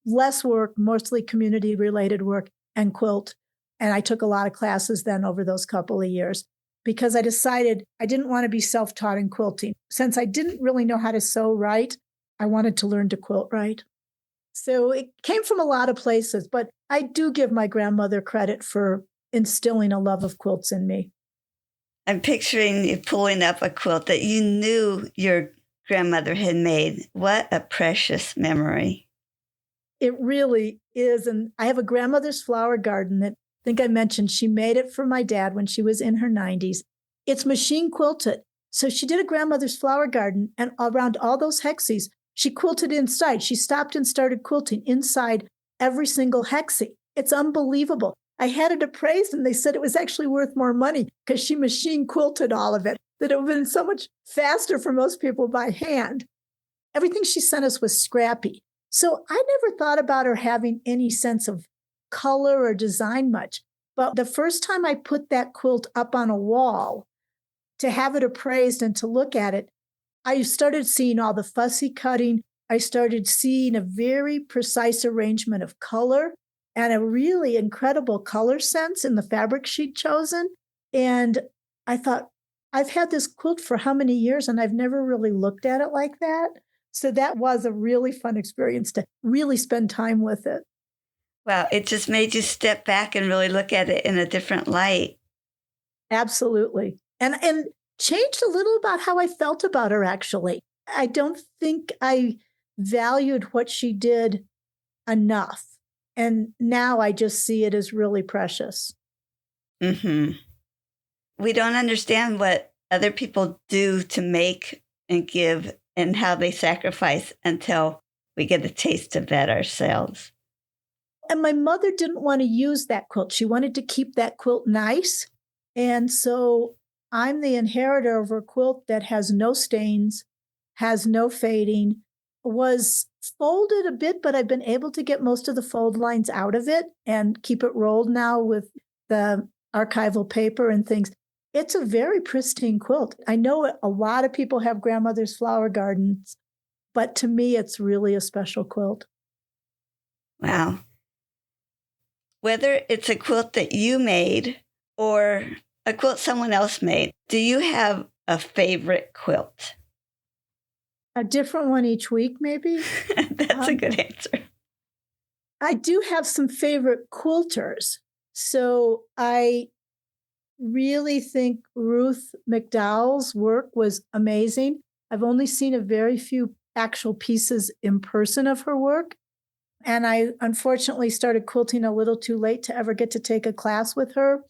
less work, mostly community-related work, and quilt. And I took a lot of classes then over those couple of years because I decided I didn't want to be self-taught in quilting. Since I didn't really know how to sew right, I wanted to learn to quilt right. So it came from a lot of places, but I do give my grandmother credit for instilling a love of quilts in me. I'm picturing you pulling up a quilt that you knew your grandmother had made. What a precious memory. It really is. And I have a grandmother's flower garden that I think I mentioned. She made it for my dad when she was in her 90s. It's machine quilted. So she did a grandmother's flower garden, and around all those hexes, she quilted inside. She stopped and started quilting inside every single hexie. It's unbelievable. I had it appraised, and they said it was actually worth more money because she machine quilted all of it, that it would have been so much faster for most people by hand. Everything she sent us was scrappy. So I never thought about her having any sense of color or design much. But the first time I put that quilt up on a wall to have it appraised and to look at it, I started seeing all the fussy cutting. I started seeing a very precise arrangement of color and a really incredible color sense in the fabric she'd chosen. And I thought, I've had this quilt for how many years, and I've never really looked at it like that. So that was a really fun experience to really spend time with it. Wow, it just made you step back and really look at it in a different light. Absolutely. And changed a little about how I felt about her, actually. I don't think I valued what she did enough. And now I just see it as really precious. Mm-hmm. We don't understand what other people do to make and give and how they sacrifice until we get a taste of that ourselves. And my mother didn't want to use that quilt. She wanted to keep that quilt nice. And so I'm the inheritor of a quilt that has no stains, has no fading, was folded a bit, but I've been able to get most of the fold lines out of it and keep it rolled now with the archival paper and things. It's a very pristine quilt. I know a lot of people have grandmother's flower gardens, but to me, it's really a special quilt. Wow. Whether it's a quilt that you made or a quilt someone else made, do you have a favorite quilt? A different one each week, maybe? That's a good answer. I do have some favorite quilters. So I really think Ruth McDowell's work was amazing. I've only seen a very few actual pieces in person of her work. And I unfortunately started quilting a little too late to ever get to take a class with her.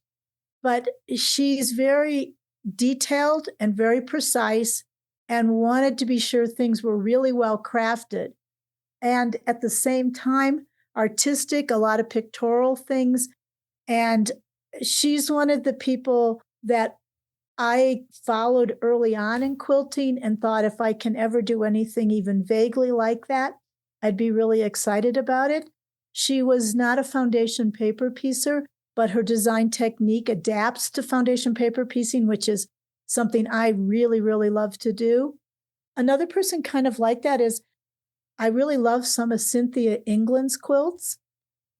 But she's very detailed and very precise and wanted to be sure things were really well crafted. And at the same time, artistic, a lot of pictorial things. And she's one of the people that I followed early on in quilting and thought if I can ever do anything even vaguely like that, I'd be really excited about it. She was not a foundation paper piecer, but her design technique adapts to foundation paper piecing, which is something I really, really love to do. Another person kind of like that is I really love some of Cynthia England's quilts.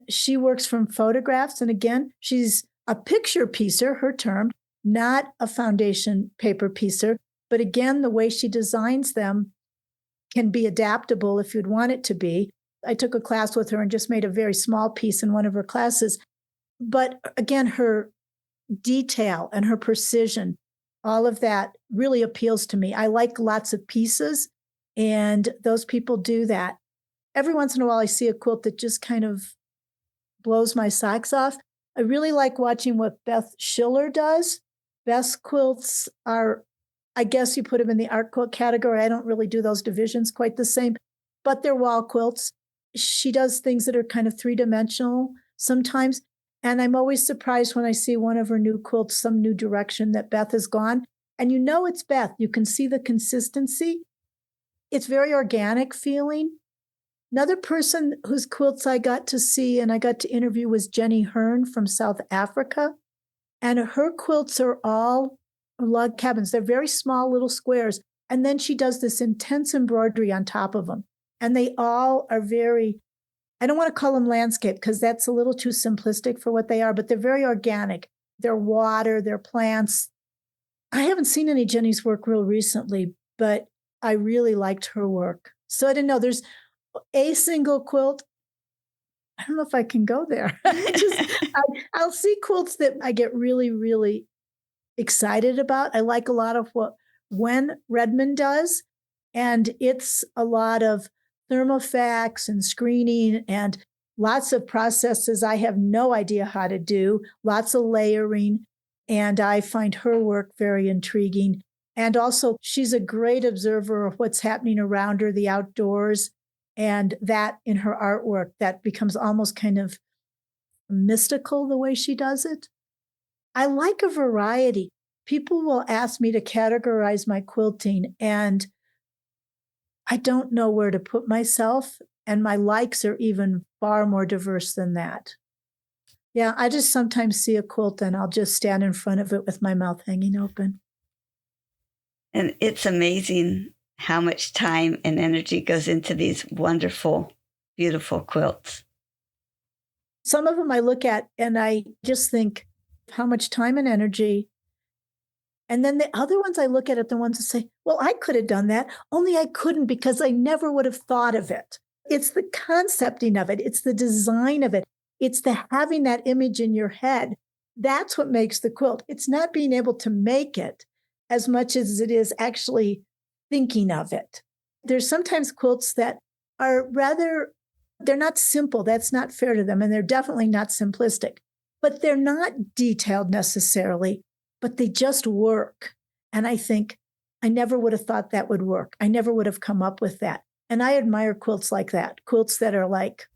She works from photographs. And again, she's a picture piecer, her term, not a foundation paper piecer. But again, the way she designs them can be adaptable if you'd want it to be. I took a class with her and just made a very small piece in one of her classes. But again, her detail and her precision, all of that really appeals to me. I like lots of pieces, and those people do that. Every once in a while, I see a quilt that just kind of blows my socks off. I really like watching what Beth Schiller does. Beth's quilts are, I guess you put them in the art quilt category. I don't really do those divisions quite the same, but they're wall quilts. She does things that are kind of three-dimensional sometimes. And I'm always surprised when I see one of her new quilts, some new direction that Beth has gone. And you know it's Beth. You can see the consistency. It's very organic feeling. Another person whose quilts I got to see and I got to interview was Jenny Hearn from South Africa. And her quilts are all log cabins. They're very small little squares. And then she does this intense embroidery on top of them. And they all are very, I don't want to call them landscape because that's a little too simplistic for what they are, but they're very organic. They're water, they're plants. I haven't seen any Jenny's work real recently, but I really liked her work. So I didn't know, there's a single quilt. I don't know if I can go there. I'll see quilts that I get really, really excited about. I like a lot of what Gwen Redmond does. And it's a lot of thermofax and screening and lots of processes I have no idea how to do, lots of layering. And I find her work very intriguing. And also, she's a great observer of what's happening around her, the outdoors, and that in her artwork, that becomes almost kind of mystical the way she does it. I like a variety. People will ask me to categorize my quilting, and I don't know where to put myself. And my likes are even far more diverse than that. Yeah, I just sometimes see a quilt and I'll just stand in front of it with my mouth hanging open. And it's amazing how much time and energy goes into these wonderful, beautiful quilts. Some of them I look at and I just think how much time and energy. And then the other ones I look at are the ones that say, well, I could have done that, only I couldn't because I never would have thought of it. It's the concepting of it. It's the design of it. It's the having that image in your head. That's what makes the quilt. It's not being able to make it as much as it is actually thinking of it. There's sometimes quilts that are they're not simple. That's not fair to them. And they're definitely not simplistic, but they're not detailed necessarily, but they just work. And I think I never would have thought that would work. I never would have come up with that. And I admire quilts like that, quilts that are like,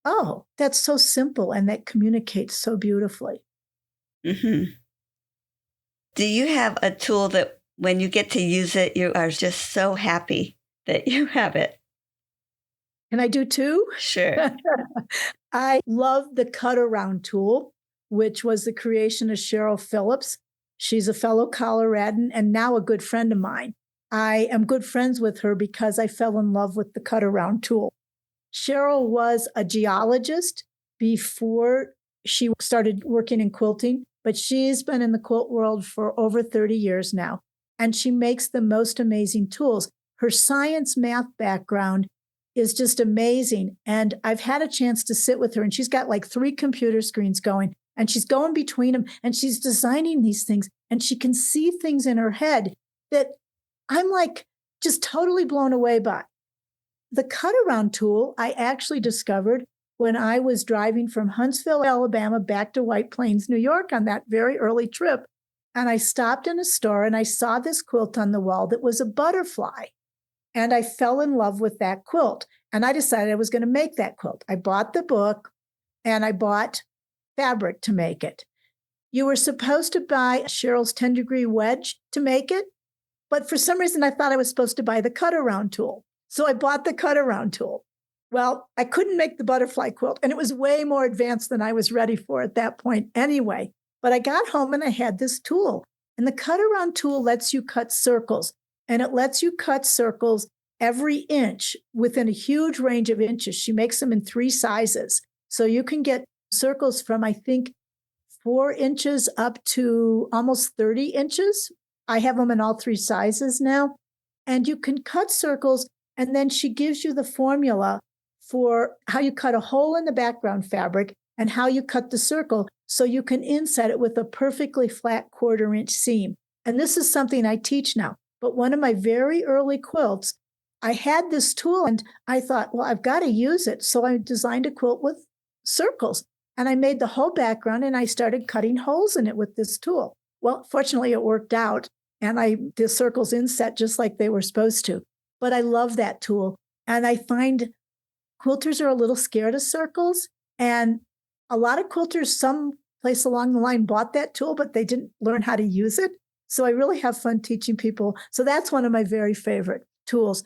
oh, that's so simple and that communicates so beautifully. Mm-hmm. Do you have a tool that when you get to use it, you are just so happy that you have it? Can I do two? Sure. I love the cut around tool, which was the creation of Cheryl Phillips. She's a fellow Coloradan and now a good friend of mine. I am good friends with her because I fell in love with the cut around tool. Cheryl was a geologist before she started working in quilting, but she's been in the quilt world for over 30 years now, and she makes the most amazing tools. Her science math background is just amazing, and I've had a chance to sit with her, and she's got like 3 computer screens going, and she's going between them, and she's designing these things, and she can see things in her head that I'm like just totally blown away by. The cut around tool I actually discovered when I was driving from Huntsville, Alabama, back to White Plains, New York on that very early trip. And I stopped in a store and I saw this quilt on the wall that was a butterfly. And I fell in love with that quilt. And I decided I was going to make that quilt. I bought the book and I bought fabric to make it. You were supposed to buy Cheryl's 10-degree wedge to make it. But for some reason, I thought I was supposed to buy the cut around tool. So I bought the cut around tool. Well, I couldn't make the butterfly quilt, and it was way more advanced than I was ready for at that point anyway. But I got home and I had this tool. And the cut around tool lets you cut circles. And it lets you cut circles every inch within a huge range of inches. She makes them in 3 sizes. So you can get circles from, I think, 4 inches up to almost 30 inches. I have them in all 3 sizes now. And you can cut circles, and then she gives you the formula for how you cut a hole in the background fabric and how you cut the circle so you can inset it with a perfectly flat 1/4-inch seam. And this is something I teach now. But one of my very early quilts, I had this tool and I thought, well, I've got to use it. So I designed a quilt with circles and I made the whole background and I started cutting holes in it with this tool. Well, fortunately, it worked out and the circles inset just like they were supposed to. But I love that tool. And I find quilters are a little scared of circles. And a lot of quilters, some place along the line, bought that tool, but they didn't learn how to use it. So I really have fun teaching people. So that's one of my very favorite tools.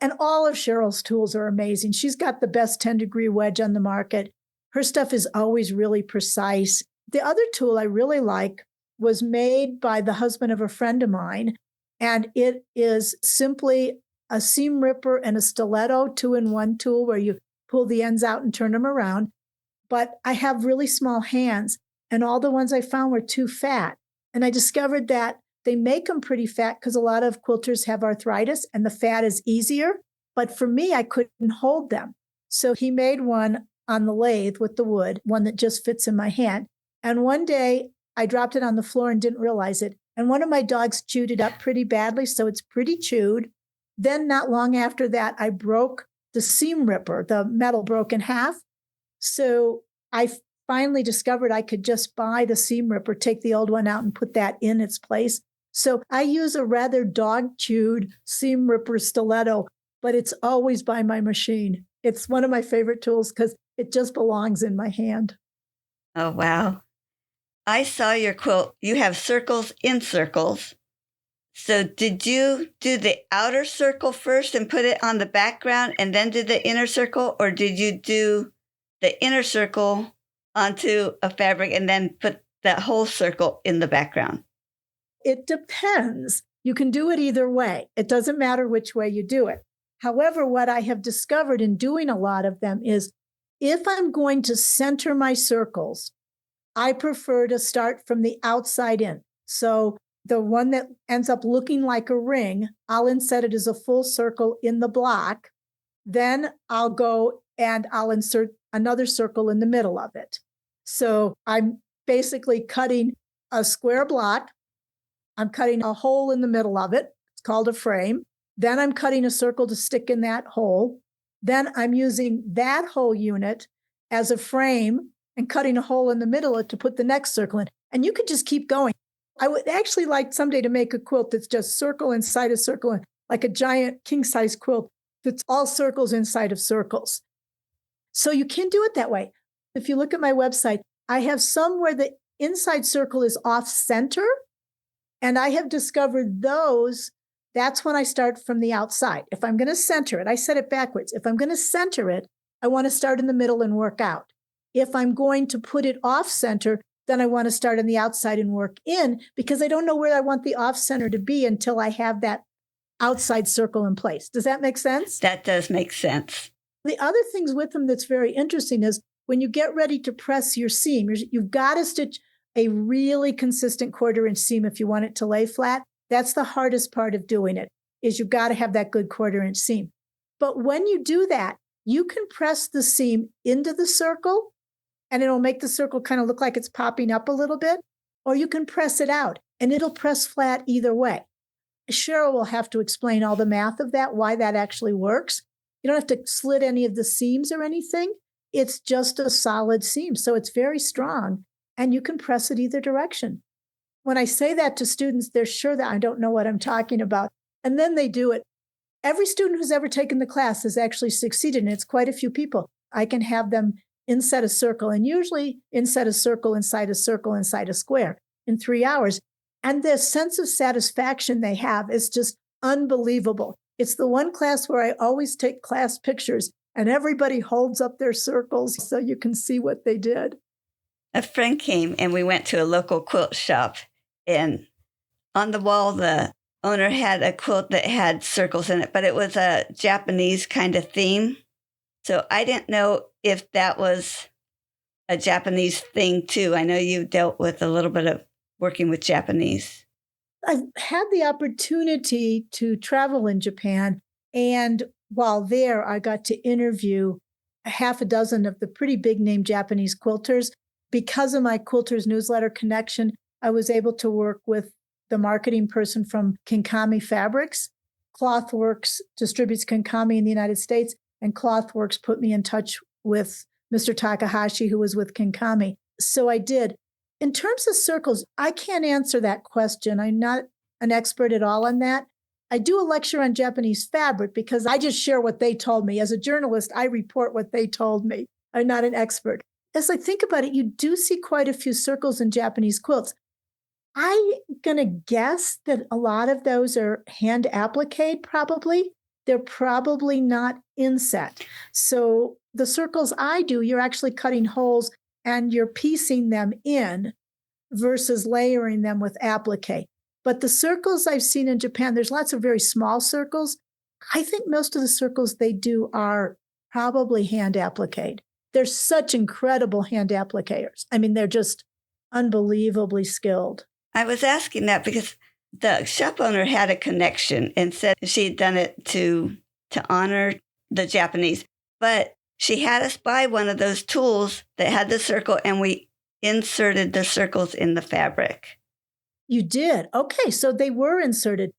And all of Cheryl's tools are amazing. She's got the best 10-degree wedge on the market. Her stuff is always really precise. The other tool I really like was made by the husband of a friend of mine. And it is simply a seam ripper and a stiletto 2-in-1 tool where you pull the ends out and turn them around. But I have really small hands, and all the ones I found were too fat. And I discovered that they make them pretty fat because a lot of quilters have arthritis and the fat is easier. But for me, I couldn't hold them. So he made one on the lathe with the wood, one that just fits in my hand. And one day I dropped it on the floor and didn't realize it. And one of my dogs chewed it up pretty badly. So it's pretty chewed. Then not long after that, I broke the seam ripper, the metal broke in half. So I finally discovered I could just buy the seam ripper, take the old one out and put that in its place. So I use a rather dog-chewed seam ripper stiletto, but it's always by my machine. It's one of my favorite tools because it just belongs in my hand. Oh, wow. I saw your quilt. You have circles in circles. So did you do the outer circle first and put it on the background and then do the inner circle? Or did you do the inner circle onto a fabric and then put that whole circle in the background? It depends. You can do it either way. It doesn't matter which way you do it. However, what I have discovered in doing a lot of them is if I'm going to center my circles, I prefer to start from the outside in. So the one that ends up looking like a ring, I'll inset it as a full circle in the block. Then I'll go and I'll insert another circle in the middle of it. So I'm basically cutting a square block. I'm cutting a hole in the middle of it. It's called a frame. Then I'm cutting a circle to stick in that hole. Then I'm using that whole unit as a frame and cutting a hole in the middle to put the next circle in. And you could just keep going. I would actually like someday to make a quilt that's just circle inside a circle, like a giant king-size quilt that's all circles inside of circles. So you can do it that way. If you look at my website, I have some where the inside circle is off center. And I have discovered those, that's when I start from the outside. If I'm going to center it, I set it backwards. If I'm going to center it, I want to start in the middle and work out. If I'm going to put it off center, then I want to start on the outside and work in because I don't know where I want the off center to be until I have that outside circle in place. Does that make sense? That does make sense. The other things with them that's very interesting is when you get ready to press your seam, you've got to stitch a really consistent 1/4 inch seam if you want it to lay flat. That's the hardest part of doing it, is you've got to have that good 1/4 inch seam. But when you do that, you can press the seam into the circle and it'll make the circle kind of look like it's popping up a little bit, or you can press it out and it'll press flat either way. Cheryl will have to explain all the math of that, why that actually works. You don't have to slit any of the seams or anything. It's just a solid seam. So it's very strong and you can press it either direction. When I say that to students, they're sure that I don't know what I'm talking about. And then they do it. Every student who's ever taken the class has actually succeeded, and it's quite a few people. I can have them inset a circle, and usually inset a circle inside a square in 3 hours. And the sense of satisfaction they have is just unbelievable. It's the one class where I always take class pictures, and everybody holds up their circles so you can see what they did. A friend came and we went to a local quilt shop, and on the wall, the owner had a quilt that had circles in it, but it was a Japanese kind of theme. So I didn't know if that was a Japanese thing too. I know you dealt with a little bit of working with Japanese. I've had the opportunity to travel in Japan, and while there, I got to interview a half a dozen of the pretty big name Japanese quilters. Because of my Quilters newsletter connection, I was able to work with the marketing person from Kinkami Fabrics. Clothworks distributes Kinkami in the United States, and Clothworks put me in touch with Mr. Takahashi, who was with Kinkami. So I did. In terms of circles, I can't answer that question. I'm not an expert at all on that. I do a lecture on Japanese fabric because I just share what they told me. As a journalist, I report what they told me. I'm not an expert. As I think about it, you do see quite a few circles in Japanese quilts. I'm going to guess that a lot of those are hand appliqued, probably. They're probably not inset. So the circles I do, you're actually cutting holes and you're piecing them in versus layering them with applique. But the circles I've seen in Japan, there's lots of very small circles. I think most of the circles they do are probably hand appliqued. They're such incredible hand appliqueurs. I mean, they're just unbelievably skilled. I was asking that because the shop owner had a connection and said she had done it to honor the Japanese. But she had us buy one of those tools that had the circle, and we inserted the circles in the fabric. You did? Okay, so they were inserted.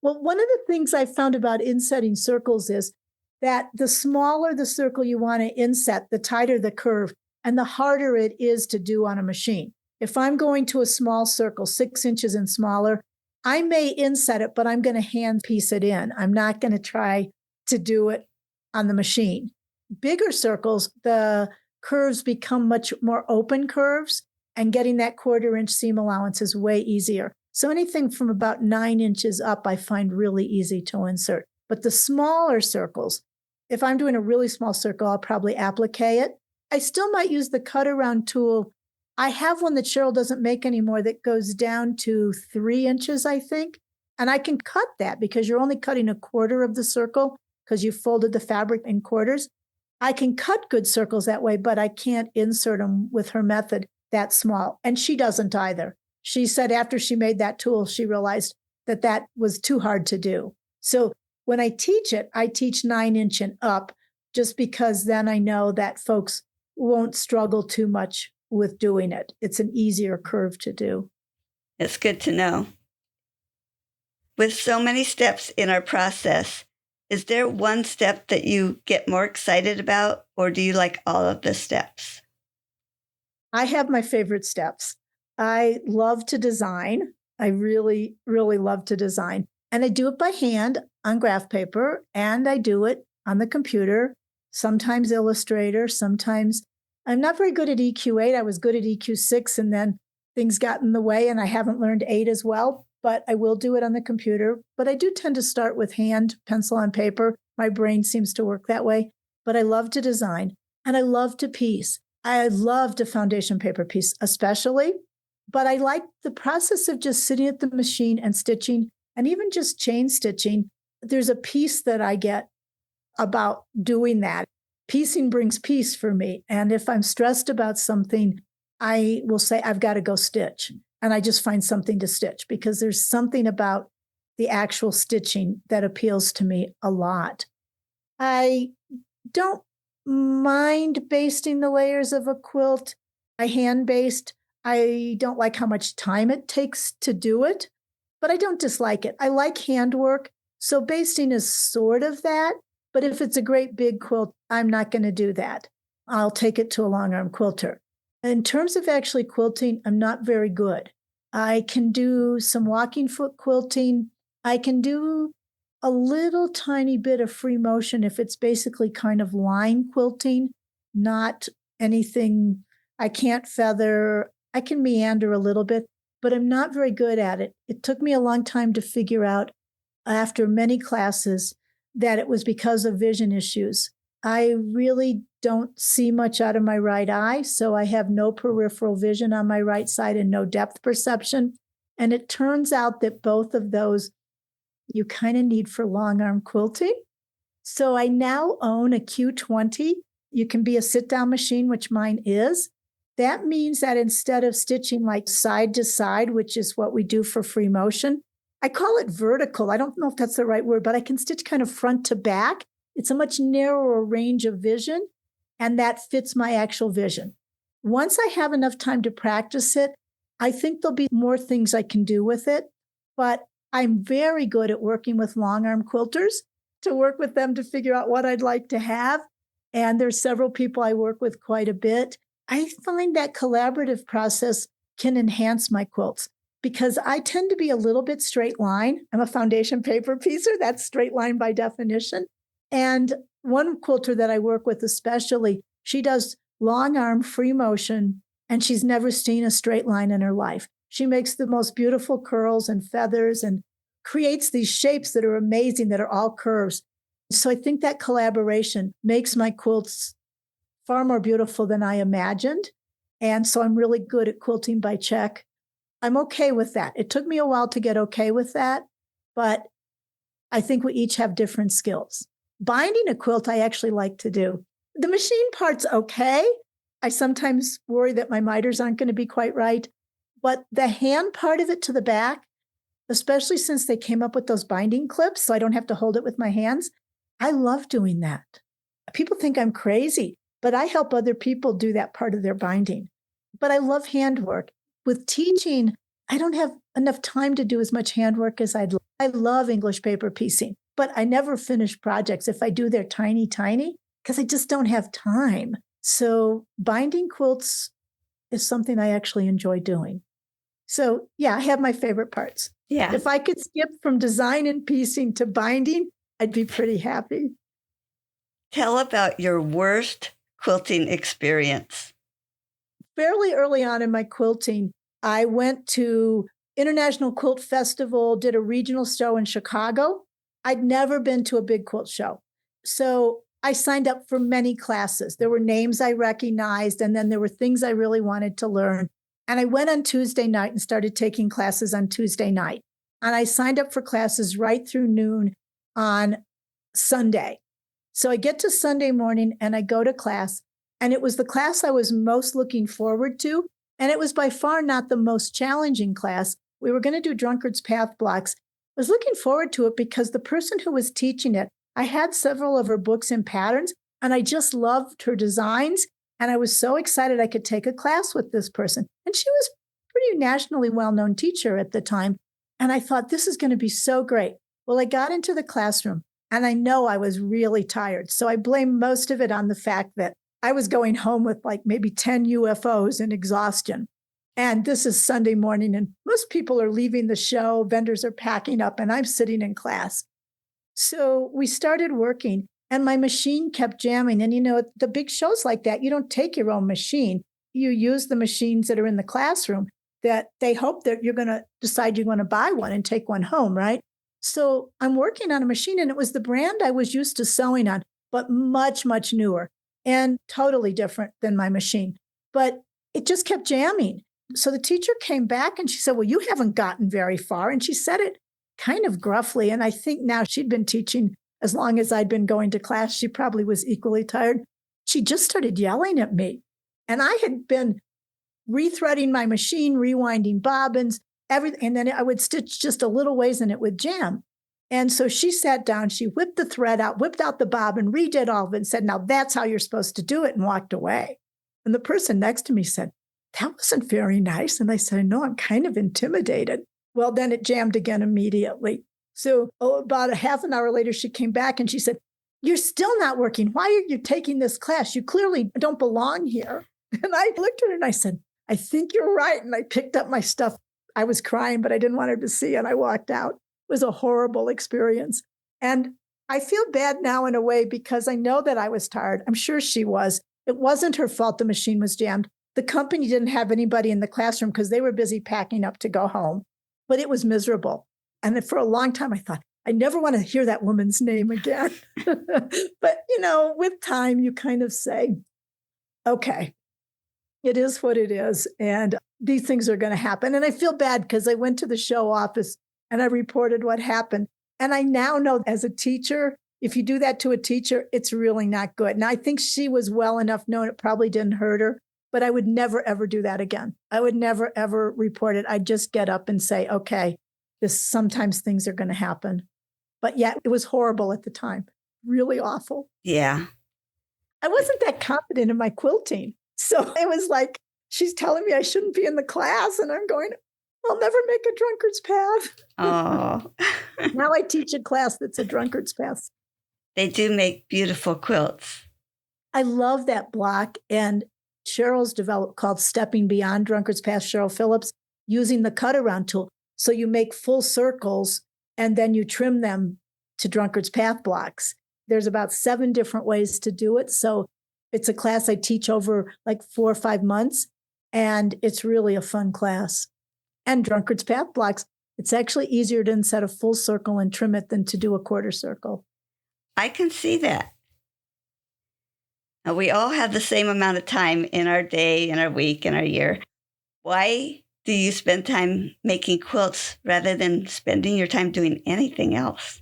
Well, one of the things I found about insetting circles is that the smaller the circle you want to inset, the tighter the curve, and the harder it is to do on a machine. If I'm going to a small circle, 6 inches and smaller, I may inset it, but I'm going to hand piece it in. I'm not going to try to do it on the machine. Bigger circles, the curves become much more open curves, and getting that 1/4 inch seam allowance is way easier. So anything from about 9 inches up, I find really easy to insert. But the smaller circles, if I'm doing a really small circle, I'll probably applique it. I still might use the cut around tool. I have one that Cheryl doesn't make anymore that goes down to 3 inches, I think. And I can cut that because you're only cutting 1/4 of the circle because you folded the fabric in quarters. I can cut good circles that way, but I can't insert them with her method that small. And she doesn't either. She said after she made that tool, she realized that that was too hard to do. So when I teach it, I teach 9 inch and up, just because then I know that folks won't struggle too much with doing it. It's an easier curve to do. It's good to know. With so many steps in our process, is there one step that you get more excited about, or do you like all of the steps? I have my favorite steps. I love to design. I really, really love to design. And I do it by hand on graph paper, and I do it on the computer, sometimes Illustrator, sometimes I'm not very good at EQ8. I was good at EQ6, and then things got in the way, and I haven't learned 8 as well, but I will do it on the computer. But I do tend to start with hand, pencil on paper. My brain seems to work that way. But I love to design, and I love to piece. I loved a foundation paper piece, especially, but I like the process of just sitting at the machine and stitching, and even just chain stitching. There's a peace that I get about doing that. Piecing brings peace for me. And if I'm stressed about something, I will say, I've got to go stitch. And I just find something to stitch because there's something about the actual stitching that appeals to me a lot. I don't mind basting the layers of a quilt. I hand baste. I don't like how much time it takes to do it, but I don't dislike it. I like handwork. So basting is sort of that. But if it's a great big quilt, I'm not going to do that. I'll take it to a long arm quilter. In terms of actually quilting, I'm not very good. I can do some walking foot quilting. I can do a little tiny bit of free motion if it's basically kind of line quilting, not anything. I can't feather. I can meander a little bit, but I'm not very good at it. It took me a long time to figure out, after many classes, that it was because of vision issues. I really don't see much out of my right eye, so I have no peripheral vision on my right side and no depth perception. And it turns out that both of those you kind of need for long arm quilting. So I now own a Q20. You can be a sit-down machine, which mine is. That means that instead of stitching like side to side, which is what we do for free motion, I call it vertical. I don't know if that's the right word, but I can stitch kind of front to back. It's a much narrower range of vision, and that fits my actual vision. Once I have enough time to practice it, I think there'll be more things I can do with it, but I'm very good at working with long arm quilters to work with them to figure out what I'd like to have. And there's several people I work with quite a bit. I find that collaborative process can enhance my quilts because I tend to be a little bit straight line. I'm a foundation paper piecer. That's straight line by definition. And one quilter that I work with especially, she does long arm free motion, and she's never seen a straight line in her life. She makes the most beautiful curls and feathers and creates these shapes that are amazing, that are all curves. So I think that collaboration makes my quilts far more beautiful than I imagined. And so I'm really good at quilting by check. I'm okay with that. It took me a while to get okay with that, but I think we each have different skills. Binding a quilt, I actually like to do. The machine part's okay. I sometimes worry that my miters aren't going to be quite right, but the hand part of it to the back, especially since they came up with those binding clips, so I don't have to hold it with my hands, I love doing that. People think I'm crazy, but I help other people do that part of their binding. But I love handwork. With teaching, I don't have enough time to do as much handwork as I'd like. I love English paper piecing, but I never finish projects. If I do, they're tiny, tiny, because I just don't have time. So binding quilts is something I actually enjoy doing. So yeah, I have my favorite parts. Yeah. If I could skip from design and piecing to binding, I'd be pretty happy. Tell about your worst quilting experience. Fairly early on in my quilting, I went to International Quilt Festival, did a regional show in Chicago. I'd never been to a big quilt show. So I signed up for many classes. There were names I recognized, and then there were things I really wanted to learn. And I went on Tuesday night and started taking classes on Tuesday night. And I signed up for classes right through noon on Sunday. So I get to Sunday morning and I go to class, and it was the class I was most looking forward to. And it was by far not the most challenging class. We were going to do Drunkard's Path blocks. I was looking forward to it because the person who was teaching it, I had several of her books and patterns, and I just loved her designs. And I was so excited I could take a class with this person. And she was a pretty nationally well-known teacher at the time. And I thought, this is going to be so great. Well, I got into the classroom, and I know I was really tired. So I blame most of it on the fact that I was going home with like maybe 10 UFOs and exhaustion. And this is Sunday morning, and most people are leaving the show. Vendors are packing up, and I'm sitting in class. So we started working, and my machine kept jamming. And, the big shows like that, you don't take your own machine. You use the machines that are in the classroom that they hope that you're going to decide you're going to buy one and take one home, right? So I'm working on a machine, and it was the brand I was used to sewing on, but much, much newer and totally different than my machine. But it just kept jamming. So the teacher came back and she said, well, you haven't gotten very far. And she said it kind of gruffly. And I think now she'd been teaching as long as I'd been going to class. She probably was equally tired. She just started yelling at me. And I had been rethreading my machine, rewinding bobbins, everything. And then I would stitch just a little ways and it would jam. And so she sat down, she whipped the thread out, whipped out the bobbin, redid all of it and said, now that's how you're supposed to do it, and walked away. And the person next to me said, that wasn't very nice. And I said, no, I'm kind of intimidated. Well, then it jammed again immediately. So about a half an hour later, she came back and she said, you're still not working. Why are you taking this class? You clearly don't belong here. And I looked at her and I said, I think you're right. And I picked up my stuff. I was crying, but I didn't want her to see, and I walked out. It was a horrible experience. And I feel bad now in a way because I know that I was tired. I'm sure she was. It wasn't her fault the machine was jammed. The company didn't have anybody in the classroom because they were busy packing up to go home. But it was miserable. And for a long time, I thought, I never want to hear that woman's name again. But, with time, you kind of say, okay, it is what it is. And these things are going to happen. And I feel bad because I went to the show office and I reported what happened. And I now know as a teacher, if you do that to a teacher, it's really not good. And I think she was well enough known, it probably didn't hurt her, but I would never, ever do that again. I would never, ever report it. I'd just get up and say, okay, sometimes things are going to happen. But yeah, it was horrible at the time. Really awful. Yeah. I wasn't that confident in my quilting. So it was like, she's telling me I shouldn't be in the class, and I'm going, I'll never make a drunkard's path. Oh. Now I teach a class that's a drunkard's path. They do make beautiful quilts. I love that block. And Cheryl's developed called Stepping Beyond Drunkard's Path, Cheryl Phillips, using the cut around tool. So you make full circles and then you trim them to Drunkard's Path blocks. There's about 7 different ways to do it. So it's a class I teach over like 4 or 5 months, and it's really a fun class. And Drunkard's Path blocks, it's actually easier to set a full circle and trim it than to do a quarter circle. I can see that. Now, we all have the same amount of time in our day, in our week, in our year. Why do you spend time making quilts rather than spending your time doing anything else?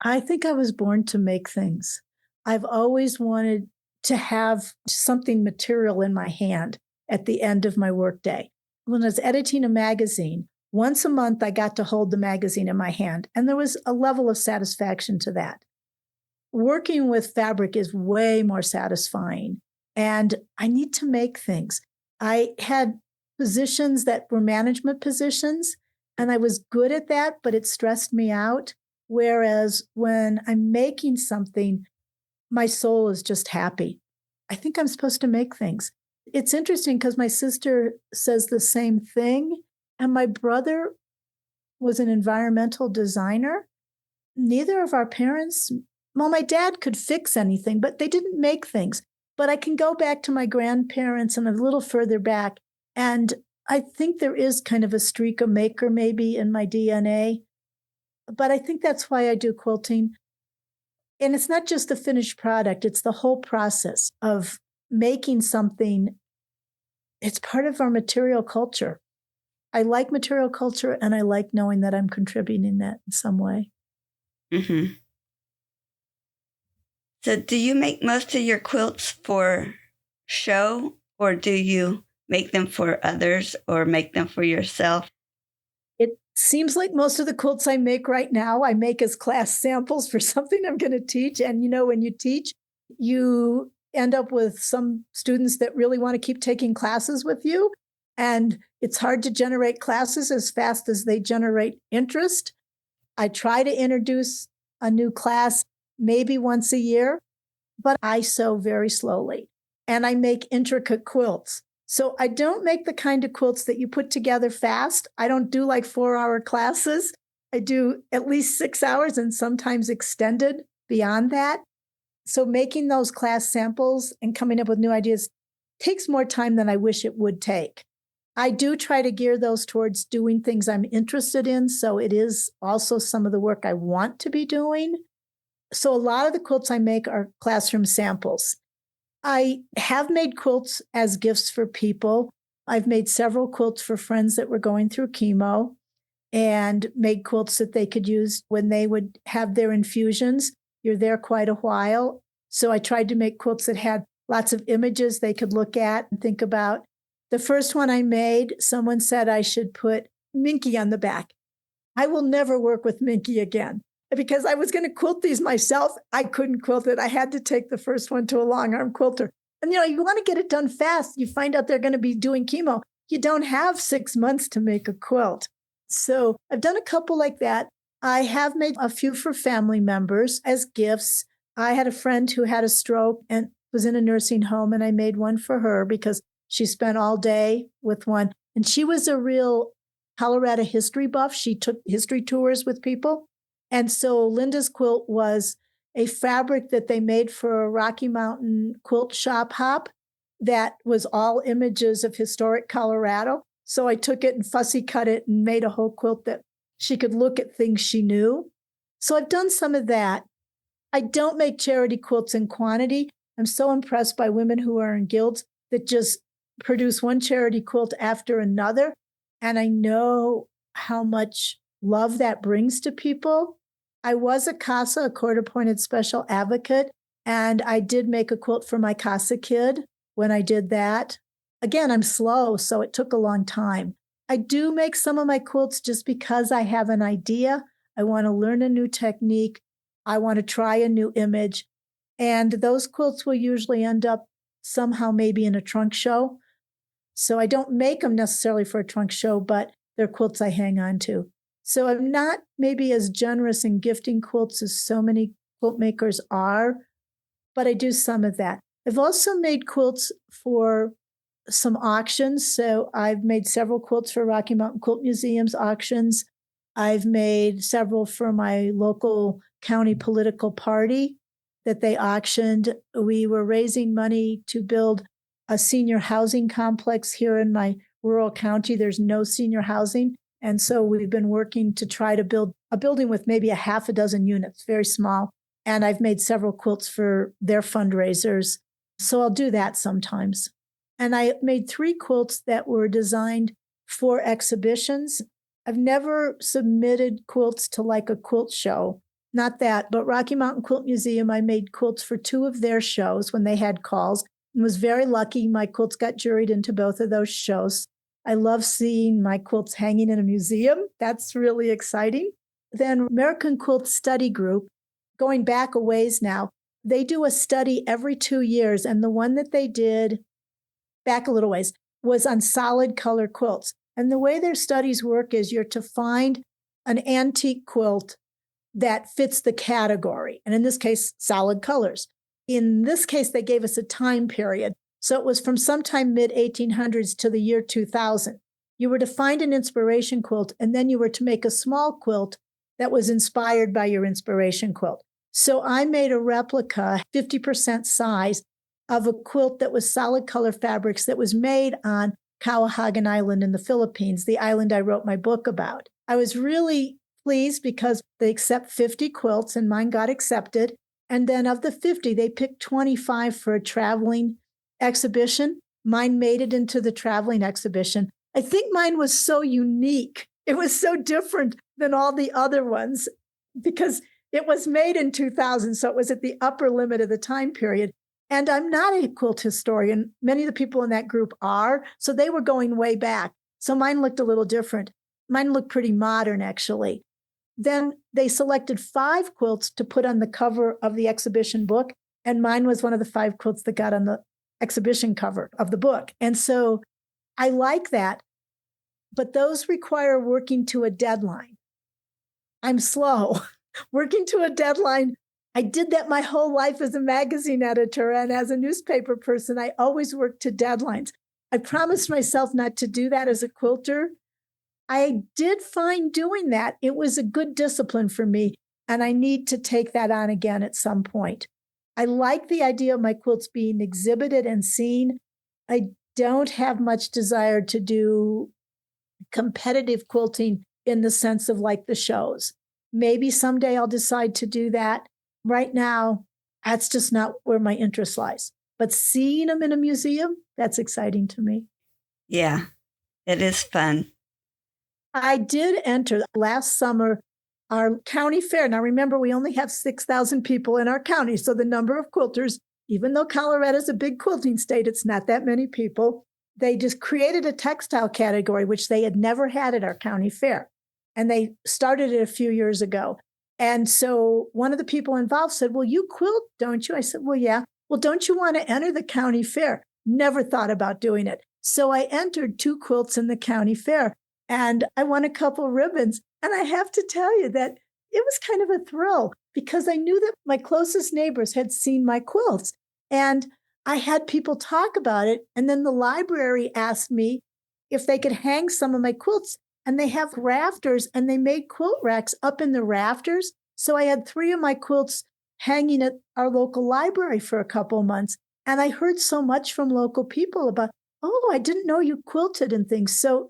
I think I was born to make things. I've always wanted to have something material in my hand at the end of my workday. When I was editing a magazine, once a month I got to hold the magazine in my hand, and there was a level of satisfaction to that. Working with fabric is way more satisfying, and I need to make things. I had positions that were management positions. And I was good at that, but it stressed me out. Whereas when I'm making something, my soul is just happy. I think I'm supposed to make things. It's interesting because my sister says the same thing. And my brother was an environmental designer. Neither of our parents, well, my dad could fix anything, but they didn't make things. But I can go back to my grandparents and a little further back. And I think there is kind of a streak of maker maybe in my DNA. But I think that's why I do quilting. And it's not just the finished product, it's the whole process of making something. It's part of our material culture. I like material culture, and I like knowing that I'm contributing that in some way. Mm-hmm. So do you make most of your quilts for show, or do you make them for others or make them for yourself? It seems like most of the quilts I make right now, I make as class samples for something I'm going to teach. And, when you teach, you end up with some students that really want to keep taking classes with you. And it's hard to generate classes as fast as they generate interest. I try to introduce a new class maybe once a year, but I sew very slowly. And I make intricate quilts. So I don't make the kind of quilts that you put together fast. I don't do like 4-hour classes. I do at least 6 hours and sometimes extended beyond that. So making those class samples and coming up with new ideas takes more time than I wish it would take. I do try to gear those towards doing things I'm interested in. So it is also some of the work I want to be doing. So a lot of the quilts I make are classroom samples. I have made quilts as gifts for people. I've made several quilts for friends that were going through chemo and made quilts that they could use when they would have their infusions. You're there quite a while. So I tried to make quilts that had lots of images they could look at and think about. The first one I made, someone said I should put Minky on the back. I will never work with Minky again because I was going to quilt these myself. I couldn't quilt it. I had to take the first one to a long arm quilter. And you want to get it done fast. You find out they're going to be doing chemo. You don't have 6 months to make a quilt. So I've done a couple like that. I have made a few for family members as gifts. I had a friend who had a stroke and was in a nursing home, and I made one for her because she spent all day with one. And she was a real Colorado history buff. She took history tours with people. And so Linda's quilt was a fabric that they made for a Rocky Mountain quilt shop hop that was all images of historic Colorado. So I took it and fussy cut it and made a whole quilt that she could look at things she knew. So I've done some of that. I don't make charity quilts in quantity. I'm so impressed by women who are in guilds that just produce one charity quilt after another. And I know how much love that brings to people. I was a CASA, a court-appointed special advocate, and I did make a quilt for my CASA kid when I did that. Again, I'm slow, so it took a long time. I do make some of my quilts just because I have an idea. I want to learn a new technique. I want to try a new image. And those quilts will usually end up somehow maybe in a trunk show. So I don't make them necessarily for a trunk show, but they're quilts I hang on to. So I'm not maybe as generous in gifting quilts as so many quilt makers are, but I do some of that. I've also made quilts for some auctions. So I've made several quilts for Rocky Mountain Quilt Museum's auctions. I've made several for my local county political party that they auctioned. We were raising money to build a senior housing complex here in my rural county. There's no senior housing. And so we've been working to try to build a building with maybe a half a dozen units, very small. And I've made several quilts for their fundraisers. So I'll do that sometimes. And I made 3 quilts that were designed for exhibitions. I've never submitted quilts to like a quilt show. Not that, but Rocky Mountain Quilt Museum, I made quilts for 2 of their shows when they had calls and was very lucky. My quilts got juried into both of those shows. I love seeing my quilts hanging in a museum. That's really exciting. Then American Quilt Study Group, going back a ways now, they do a study every 2 years. And the one that they did back a little ways, was on solid color quilts. And the way their studies work is you're to find an antique quilt that fits the category. And in this case, solid colors. In this case, they gave us a time period. So it was from sometime mid 1800s to the year 2000. You were to find an inspiration quilt, and then you were to make a small quilt that was inspired by your inspiration quilt. So I made a replica, 50% size, of a quilt that was solid color fabrics that was made on Kawahagan Island in the Philippines, the island I wrote my book about. I was really pleased because they accept 50 quilts and mine got accepted. And then of the 50, they picked 25 for a traveling exhibition. Mine made it into the traveling exhibition. I think mine was so unique. It was so different than all the other ones because it was made in 2000. So it was at the upper limit of the time period. And I'm not a quilt historian. Many of the people in that group are. So they were going way back. So mine looked a little different. Mine looked pretty modern, actually. Then they selected 5 quilts to put on the cover of the exhibition book. And mine was one of the 5 quilts that got on the exhibition cover of the book. And so I like that. But those require working to a deadline. I'm slow. Working to a deadline. I did that my whole life as a magazine editor, and as a newspaper person, I always worked to deadlines. I promised myself not to do that as a quilter. I did find doing that. It was a good discipline for me, and I need to take that on again at some point. I like the idea of my quilts being exhibited and seen. I don't have much desire to do competitive quilting in the sense of like the shows. Maybe someday I'll decide to do that. Right now, that's just not where my interest lies. But seeing them in a museum, that's exciting to me. Yeah, it is fun. I did enter last summer our county fair. Now, remember, we only have 6,000 people in our county. So the number of quilters, even though Colorado is a big quilting state, it's not that many people. They just created a textile category, which they had never had at our county fair. And they started it a few years ago. And so one of the people involved said, well, you quilt, don't you? I said, well, yeah. Well, don't you want to enter the county fair? Never thought about doing it. So I entered 2 quilts in the county fair and I won a couple ribbons. And I have to tell you that it was kind of a thrill because I knew that my closest neighbors had seen my quilts and I had people talk about it. And then the library asked me if they could hang some of my quilts. And they have rafters and they made quilt racks up in the rafters. So I had 3 of my quilts hanging at our local library for a couple of months. And I heard so much from local people about, oh, I didn't know you quilted and things. So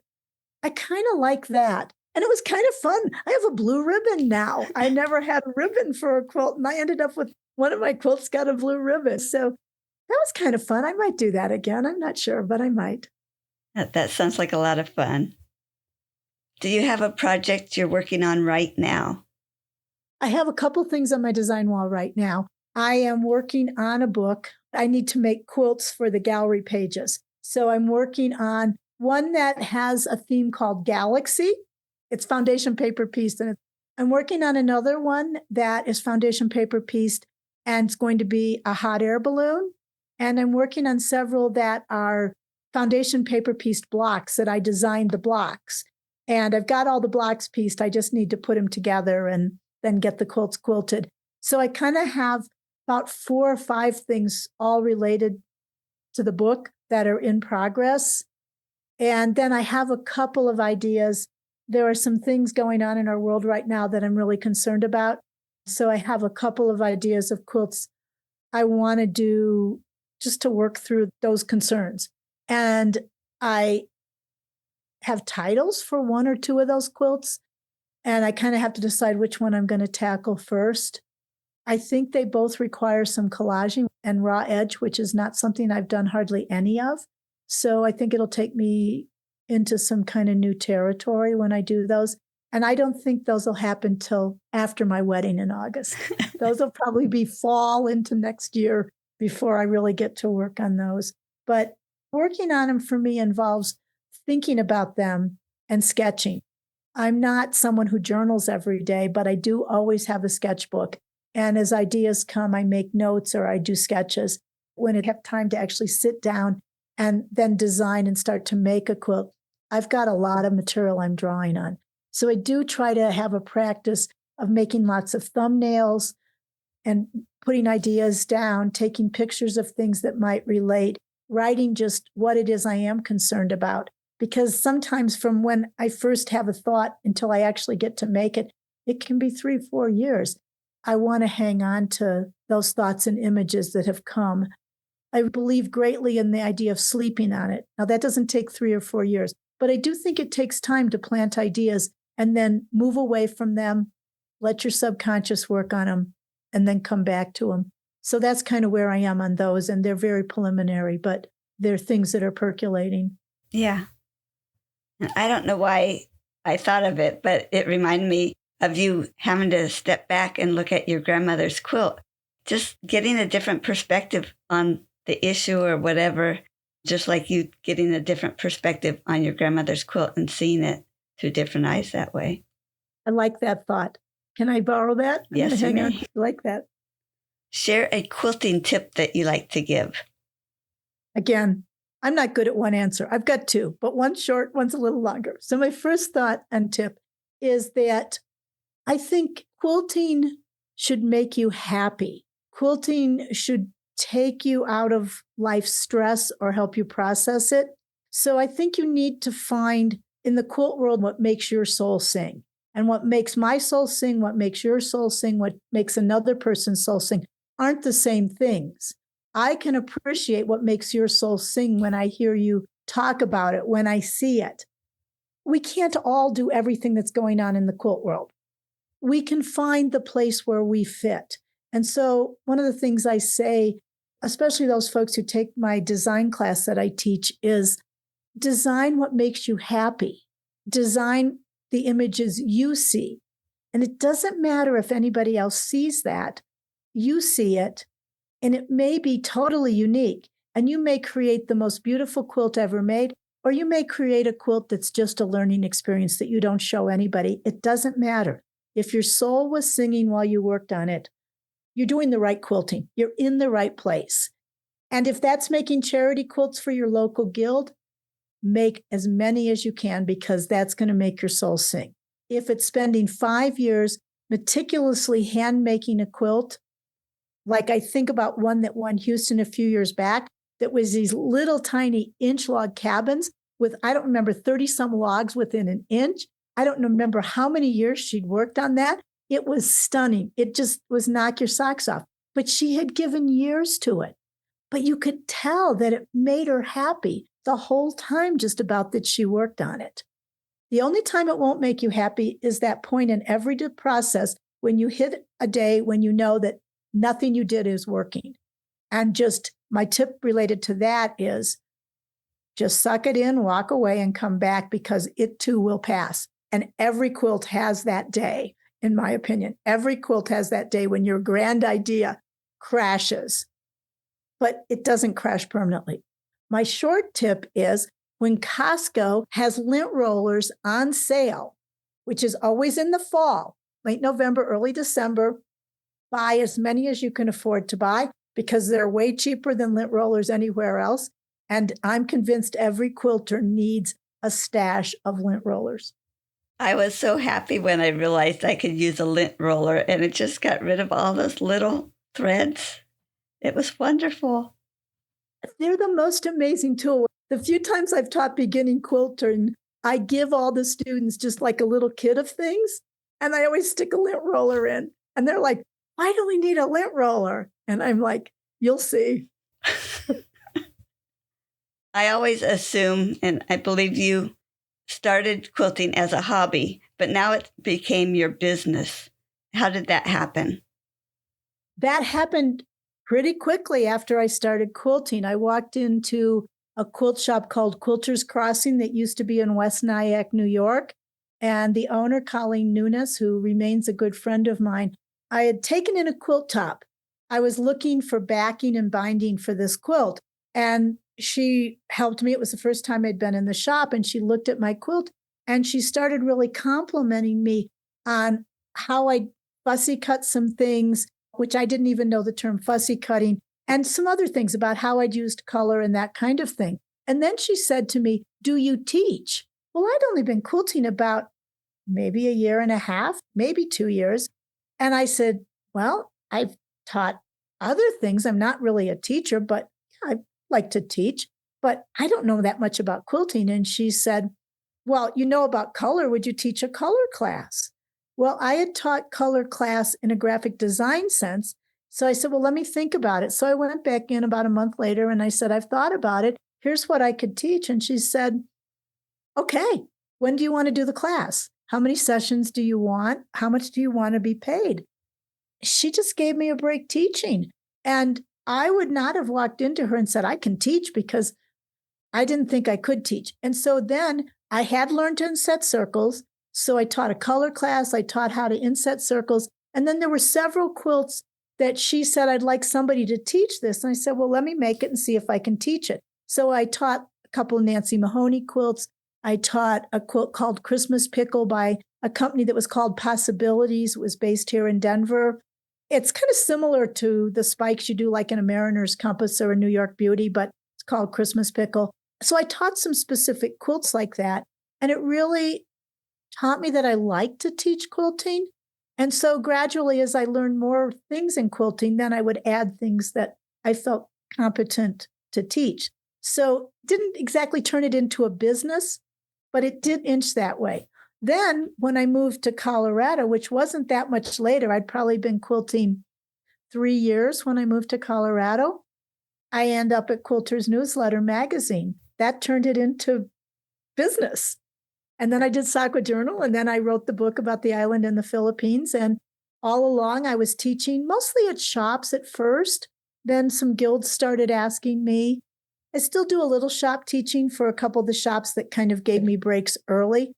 I kind of like that. And it was kind of fun. I have a blue ribbon now. I never had a ribbon for a quilt. And I ended up with one of my quilts got a blue ribbon. So that was kind of fun. I might do that again. I'm not sure, but I might. That sounds like a lot of fun. Do you have a project you're working on right now? I have a couple things on my design wall right now. I am working on a book. I need to make quilts for the gallery pages. So I'm working on one that has a theme called Galaxy. It's foundation paper pieced. And I'm working on another one that is foundation paper pieced and it's going to be a hot air balloon. And I'm working on several that are foundation paper pieced blocks that I designed the blocks. And I've got all the blocks pieced. I just need to put them together and then get the quilts quilted. So I kind of have about 4 or 5 things all related to the book that are in progress. And then I have a couple of ideas. There are some things going on in our world right now that I'm really concerned about. So I have a couple of ideas of quilts I want to do just to work through those concerns. And I have titles for 1 or 2 of those quilts, and I kind of have to decide which one I'm going to tackle first. I think they both require some collaging and raw edge, which is not something I've done hardly any of. So I think it'll take me into some kind of new territory when I do those. And I don't think those will happen till after my wedding in August. Those will probably be fall into next year before I really get to work on those. But working on them for me involves thinking about them and sketching. I'm not someone who journals every day, but I do always have a sketchbook. And as ideas come, I make notes or I do sketches. When I have time to actually sit down and then design and start to make a quilt, I've got a lot of material I'm drawing on. So I do try to have a practice of making lots of thumbnails and putting ideas down, taking pictures of things that might relate, writing just what it is I am concerned about. Because sometimes from when I first have a thought until I actually get to make it, it can be 3-4 years. I want to hang on to those thoughts and images that have come. I believe greatly in the idea of sleeping on it. Now, that doesn't take 3 or 4 years, but I do think it takes time to plant ideas and then move away from them, let your subconscious work on them, and then come back to them. So that's kind of where I am on those, and they're very preliminary, but they're things that are percolating. Yeah. And I don't know why I thought of it, but it reminded me of you having to step back and look at your grandmother's quilt, just getting a different perspective on the issue or whatever, just like you getting a different perspective on your grandmother's quilt and seeing it through different eyes that way. I like that thought. Can I borrow that? Yes, you may. I like that. Share a quilting tip that you like to give. Again, I'm not good at one answer. I've got two, but one's short, one's a little longer. So my first thought and tip is that I think quilting should make you happy. Quilting should take you out of life stress or help you process it. So I think you need to find in the quilt world what makes your soul sing. And what makes my soul sing, what makes your soul sing, what makes another person's soul sing aren't the same things. I can appreciate what makes your soul sing when I hear you talk about it, when I see it. We can't all do everything that's going on in the quilt world. We can find the place where we fit. And so one of the things I say, especially those folks who take my design class that I teach, is design what makes you happy. Design the images you see. And it doesn't matter if anybody else sees that. You see it, and it may be totally unique. And you may create the most beautiful quilt ever made, or you may create a quilt that's just a learning experience that you don't show anybody. It doesn't matter. If your soul was singing while you worked on it, you're doing the right quilting. You're in the right place. And if that's making charity quilts for your local guild, make as many as you can, because that's going to make your soul sing. If it's spending 5 years meticulously hand making a quilt, like I think about one that won Houston a few years back, that was these little tiny inch log cabins with, I don't remember, 30 some logs within an inch. I don't remember how many years she'd worked on that. It was stunning. It just was knock your socks off. But she had given years to it. But you could tell that it made her happy the whole time just about that she worked on it. The only time it won't make you happy is that point in every process when you hit a day when you know that nothing you did is working. And just my tip related to that is just suck it in, walk away, and come back, because it too will pass. And every quilt has that day, in my opinion. Every quilt has that day when your grand idea crashes, but it doesn't crash permanently. My short tip is when Costco has lint rollers on sale, which is always in the fall, late November, early December, buy as many as you can afford to buy, because they're way cheaper than lint rollers anywhere else. And I'm convinced every quilter needs a stash of lint rollers. I was so happy when I realized I could use a lint roller, and it just got rid of all those little threads. It was wonderful. They're the most amazing tool. The few times I've taught beginning quilting, I give all the students just like a little kit of things, and I always stick a lint roller in. And they're like, why do we need a lint roller? And I'm like, you'll see. I always assume, and I believe you started quilting as a hobby, but now it became your business. How did that happen? That happened pretty quickly after I started quilting. I walked into a quilt shop called Quilters Crossing that used to be in West Nyack, New York. And the owner, Colleen Nunes, who remains a good friend of mine, I had taken in a quilt top. I was looking for backing and binding for this quilt. And she helped me. It was the first time I'd been in the shop. And she looked at my quilt and she started really complimenting me on how I fussy cut some things, which I didn't even know the term fussy cutting, and some other things about how I'd used color and that kind of thing. And then she said to me, "Do you teach?" Well, I'd only been quilting about maybe a year and a half, maybe 2 years. And I said, "Well, I've taught other things. I'm not really a teacher, but I like to teach, but I don't know that much about quilting." And she said, "Well, you know about color. Would you teach a color class?" Well, I had taught color class in a graphic design sense. So I said, "Well, let me think about it." So I went back in about a month later and I said, "I've thought about it. Here's what I could teach." And she said, "Okay, when do you want to do the class? How many sessions do you want? How much do you want to be paid?" She just gave me a break teaching. And I would not have walked into her and said, "I can teach," because I didn't think I could teach. And so then I had learned to inset circles. So I taught a color class. I taught how to inset circles. And then there were several quilts that she said, "I'd like somebody to teach this." And I said, "Well, let me make it and see if I can teach it." So I taught a couple of Nancy Mahoney quilts. I taught a quilt called Christmas Pickle by a company that was called Possibilities. It was based here in Denver. It's kind of similar to the spikes you do like in a Mariner's Compass or a New York Beauty, but it's called Christmas Pickle. So I taught some specific quilts like that. And it really taught me that I like to teach quilting. And so gradually, as I learned more things in quilting, then I would add things that I felt competent to teach. So didn't exactly turn it into a business, but it did inch that way. Then when I moved to Colorado, which wasn't that much later, I'd probably been quilting 3 years when I moved to Colorado. I end up at Quilter's Newsletter magazine. That turned it into business. And then I did Sakwa Journal, and then I wrote the book about the island in the Philippines. And all along, I was teaching mostly at shops at first. Then some guilds started asking me. I still do a little shop teaching for a couple of the shops that kind of gave me breaks early.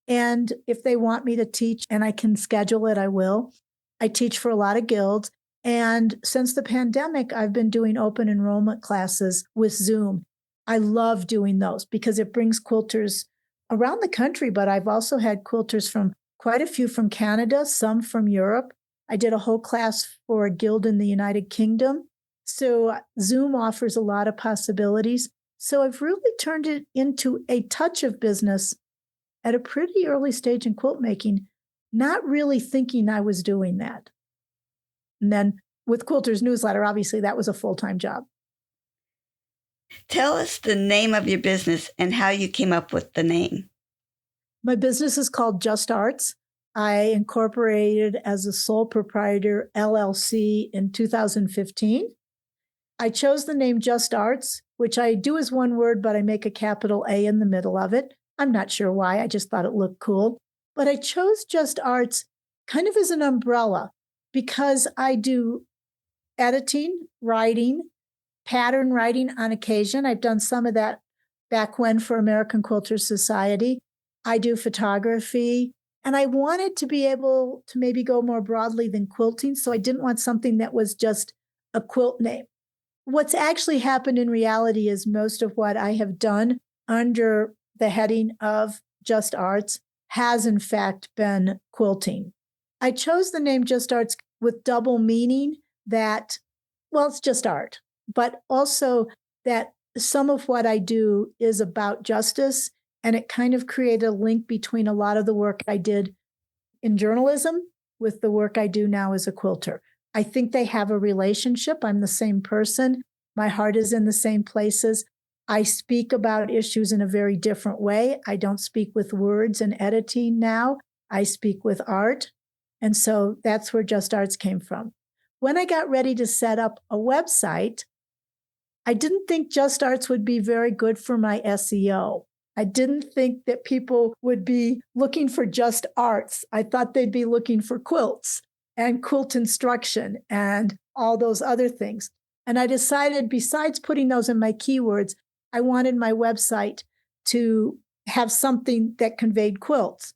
And if they want me to teach and I can schedule it, I will. I teach for a lot of guilds. And since the pandemic, I've been doing open enrollment classes with Zoom. I love doing those because it brings quilters around the country, but I've also had quilters from quite a few from Canada, some from Europe. I did a whole class for a guild in the United Kingdom. So Zoom offers a lot of possibilities. So I've really turned it into a touch of business at a pretty early stage in quilt making, not really thinking I was doing that. And then with Quilter's Newsletter, obviously that was a full-time job. Tell us the name of your business and how you came up with the name. My business is called Just Arts. I incorporated as a sole proprietor LLC in 2015. I chose the name Just Arts, which I do as one word, but I make a capital A in the middle of it. I'm not sure why. I just thought it looked cool. But I chose Just Arts kind of as an umbrella because I do editing, writing, pattern writing on occasion. I've done some of that back when for American Quilters Society. I do photography, and I wanted to be able to maybe go more broadly than quilting. So I didn't want something that was just a quilt name. What's actually happened in reality is most of what I have done under the heading of Just Arts has in fact been quilting. I chose the name Just Arts with double meaning that, well, it's just art, but also that some of what I do is about justice, and it kind of created a link between a lot of the work I did in journalism with the work I do now as a quilter. I think they have a relationship. I'm the same person. My heart is in the same places. I speak about issues in a very different way. I don't speak with words and editing now. I speak with art. And so that's where Just Arts came from. When I got ready to set up a website, I didn't think Just Arts would be very good for my SEO. I didn't think that people would be looking for just arts. I thought they'd be looking for quilts and quilt instruction and all those other things. And I decided, besides putting those in my keywords, I wanted my website to have something that conveyed quilts.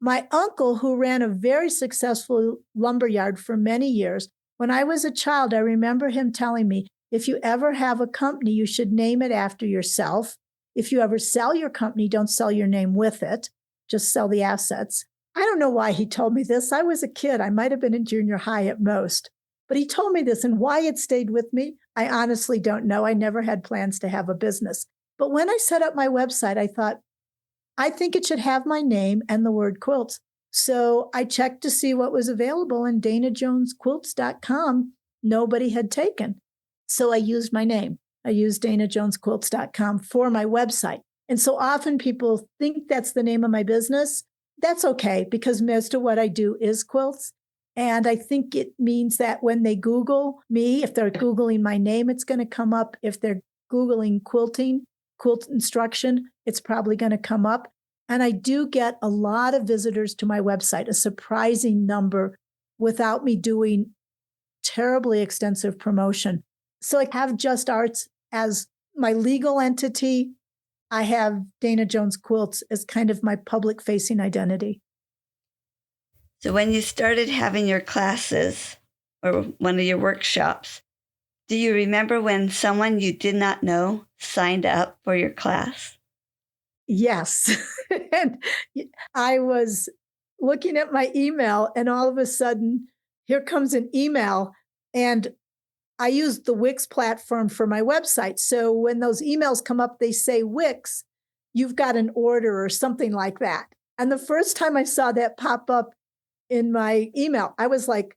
My uncle, who ran a very successful lumberyard for many years, when I was a child, I remember him telling me, if you ever have a company, you should name it after yourself. If you ever sell your company, don't sell your name with it. Just sell the assets. I don't know why he told me this. I was a kid. I might have been in junior high at most. But he told me this, and why it stayed with me, I honestly don't know. I never had plans to have a business. But when I set up my website, I thought, I think it should have my name and the word quilts. So I checked to see what was available, and DanaJonesQuilts.com, nobody had taken. So I used my name. I used DanaJonesQuilts.com for my website. And so often people think that's the name of my business. That's okay, because most of what I do is quilts. And I think it means that when they Google me, if they're Googling my name, it's going to come up. If they're Googling quilting, quilt instruction, it's probably going to come up. And I do get a lot of visitors to my website, a surprising number, without me doing terribly extensive promotion. So I have Just Arts as my legal entity. I have Dana Jones Quilts as kind of my public-facing identity. So when you started having your classes or one of your workshops, do you remember when someone you did not know signed up for your class? Yes. And I was looking at my email, and all of a sudden, here comes an email. And I used the Wix platform for my website. So when those emails come up, they say, Wix, you've got an order or something like that. And the first time I saw that pop up in my email, I was like,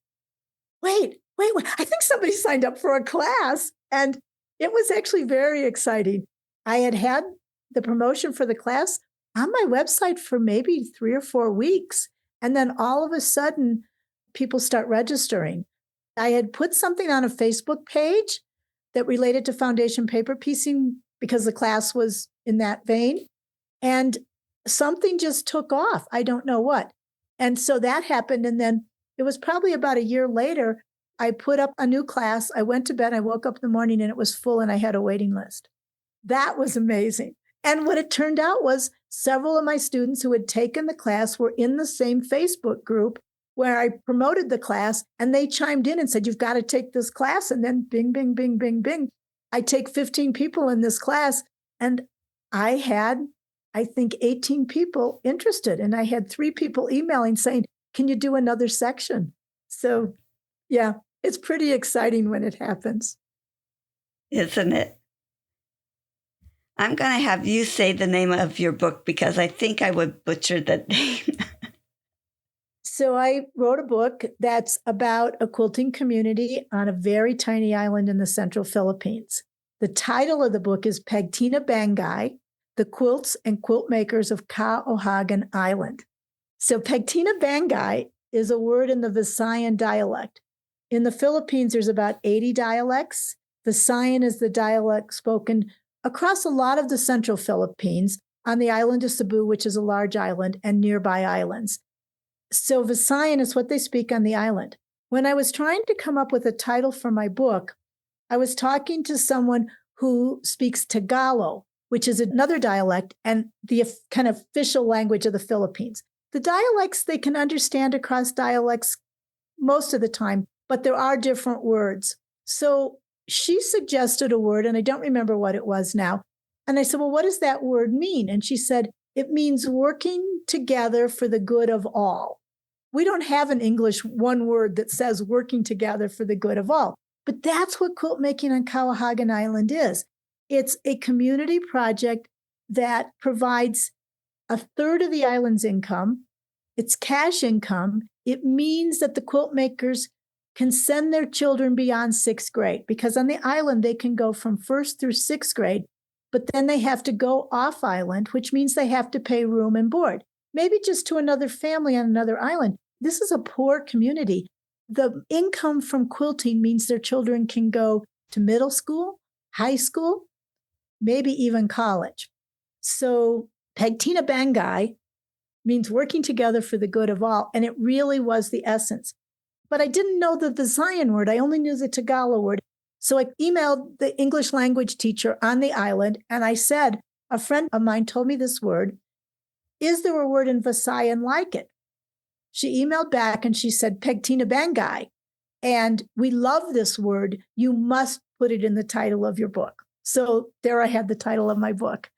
wait, I think somebody signed up for a class. And it was actually very exciting. I had the promotion for the class on my website for maybe 3 or 4 weeks. And then all of a sudden, people start registering. I had put something on a Facebook page that related to foundation paper piecing because the class was in that vein. And something just took off. I don't know what. And so that happened. And then it was probably about a year later, I put up a new class. I went to bed. I woke up in the morning and it was full and I had a waiting list. That was amazing. And what it turned out was several of my students who had taken the class were in the same Facebook group where I promoted the class, and they chimed in and said, you've got to take this class. And then bing, bing, bing, bing, bing. I take 15 people in this class, and I had, I think, 18 people interested. And I had 3 people emailing saying, can you do another section? So yeah, it's pretty exciting when it happens. Isn't it? I'm going to have you say the name of your book because I think I would butcher the name. So I wrote a book that's about a quilting community on a very tiny island in the central Philippines. The title of the book is Pagtina Bangay, The Quilts and Quilt Makers of Kaohagan Island. So Pagtina Bangay is a word in the Visayan dialect. In the Philippines, there's about 80 dialects. Visayan is the dialect spoken across a lot of the central Philippines, on the island of Cebu, which is a large island, and nearby islands. So Visayan is what they speak on the island. When I was trying to come up with a title for my book, I was talking to someone who speaks Tagalog, which is another dialect and the kind of official language of the Philippines. The dialects they can understand across dialects most of the time, but there are different words. So she suggested a word, and I don't remember what it was now. And I said, well, what does that word mean? And she said, it means working together for the good of all. We don't have in English one word that says working together for the good of all. But that's what quilt making on Kaohagan Island is. It's a community project that provides a third of the island's income. It's cash income. It means that the quilt makers can send their children beyond 6th grade, because on the island, they can go from 1st through 6th grade, but then they have to go off island, which means they have to pay room and board, maybe just to another family on another island. This is a poor community. The income from quilting means their children can go to middle school, high school, maybe even college. So Pagtina Bangay means working together for the good of all. And it really was the essence. But I didn't know the Visayan word. I only knew the Tagalog word. So I emailed the English language teacher on the island, and I said, a friend of mine told me this word. Is there a word in Visayan like it? She emailed back and she said, Pagtina Bangay. And we love this word. You must put it in the title of your book. So there I had the title of my book.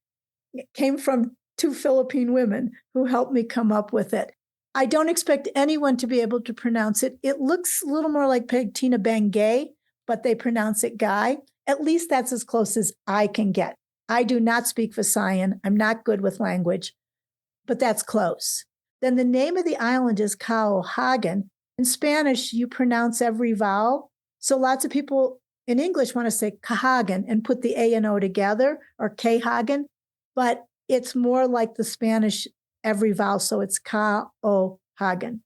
It came from 2 Philippine women who helped me come up with it. I don't expect anyone to be able to pronounce it. It looks a little more like Pagtina Bangay, but they pronounce it Guy. At least that's as close as I can get. I do not speak Visayan. I'm not good with language, but that's close. Then the name of the island is Cahohagen. In Spanish, you pronounce every vowel. So lots of people in English want to say Cahagen and put the A and O together, or Cahagen, but it's more like the Spanish every vowel, so it's Cahohagen.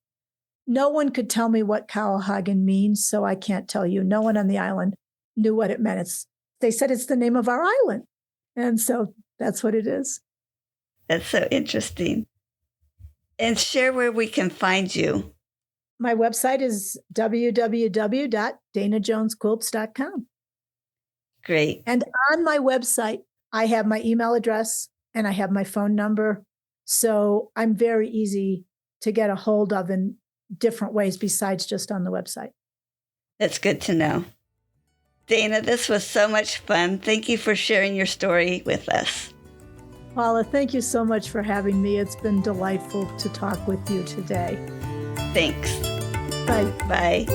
No one could tell me what Cahohagen means, so I can't tell you. No one on the island knew what it meant. They said it's the name of our island. And so that's what it is. That's so interesting. And share where we can find you. My website is www.danajonesquilts.com. Great. And on my website, I have my email address and I have my phone number. So I'm very easy to get a hold of in different ways besides just on the website. That's good to know. Dana, this was so much fun. Thank you for sharing your story with us. Paula, thank you so much for having me. It's been delightful to talk with you today. Thanks. Bye. Bye.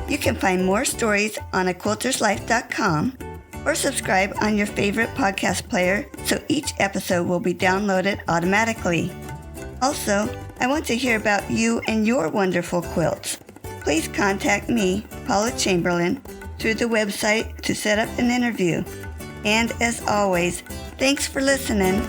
You can find more stories on aquilterslife.com or subscribe on your favorite podcast player so each episode will be downloaded automatically. Also, I want to hear about you and your wonderful quilts. Please contact me, Paula Chamberlain, through the website to set up an interview. And as always, thanks for listening.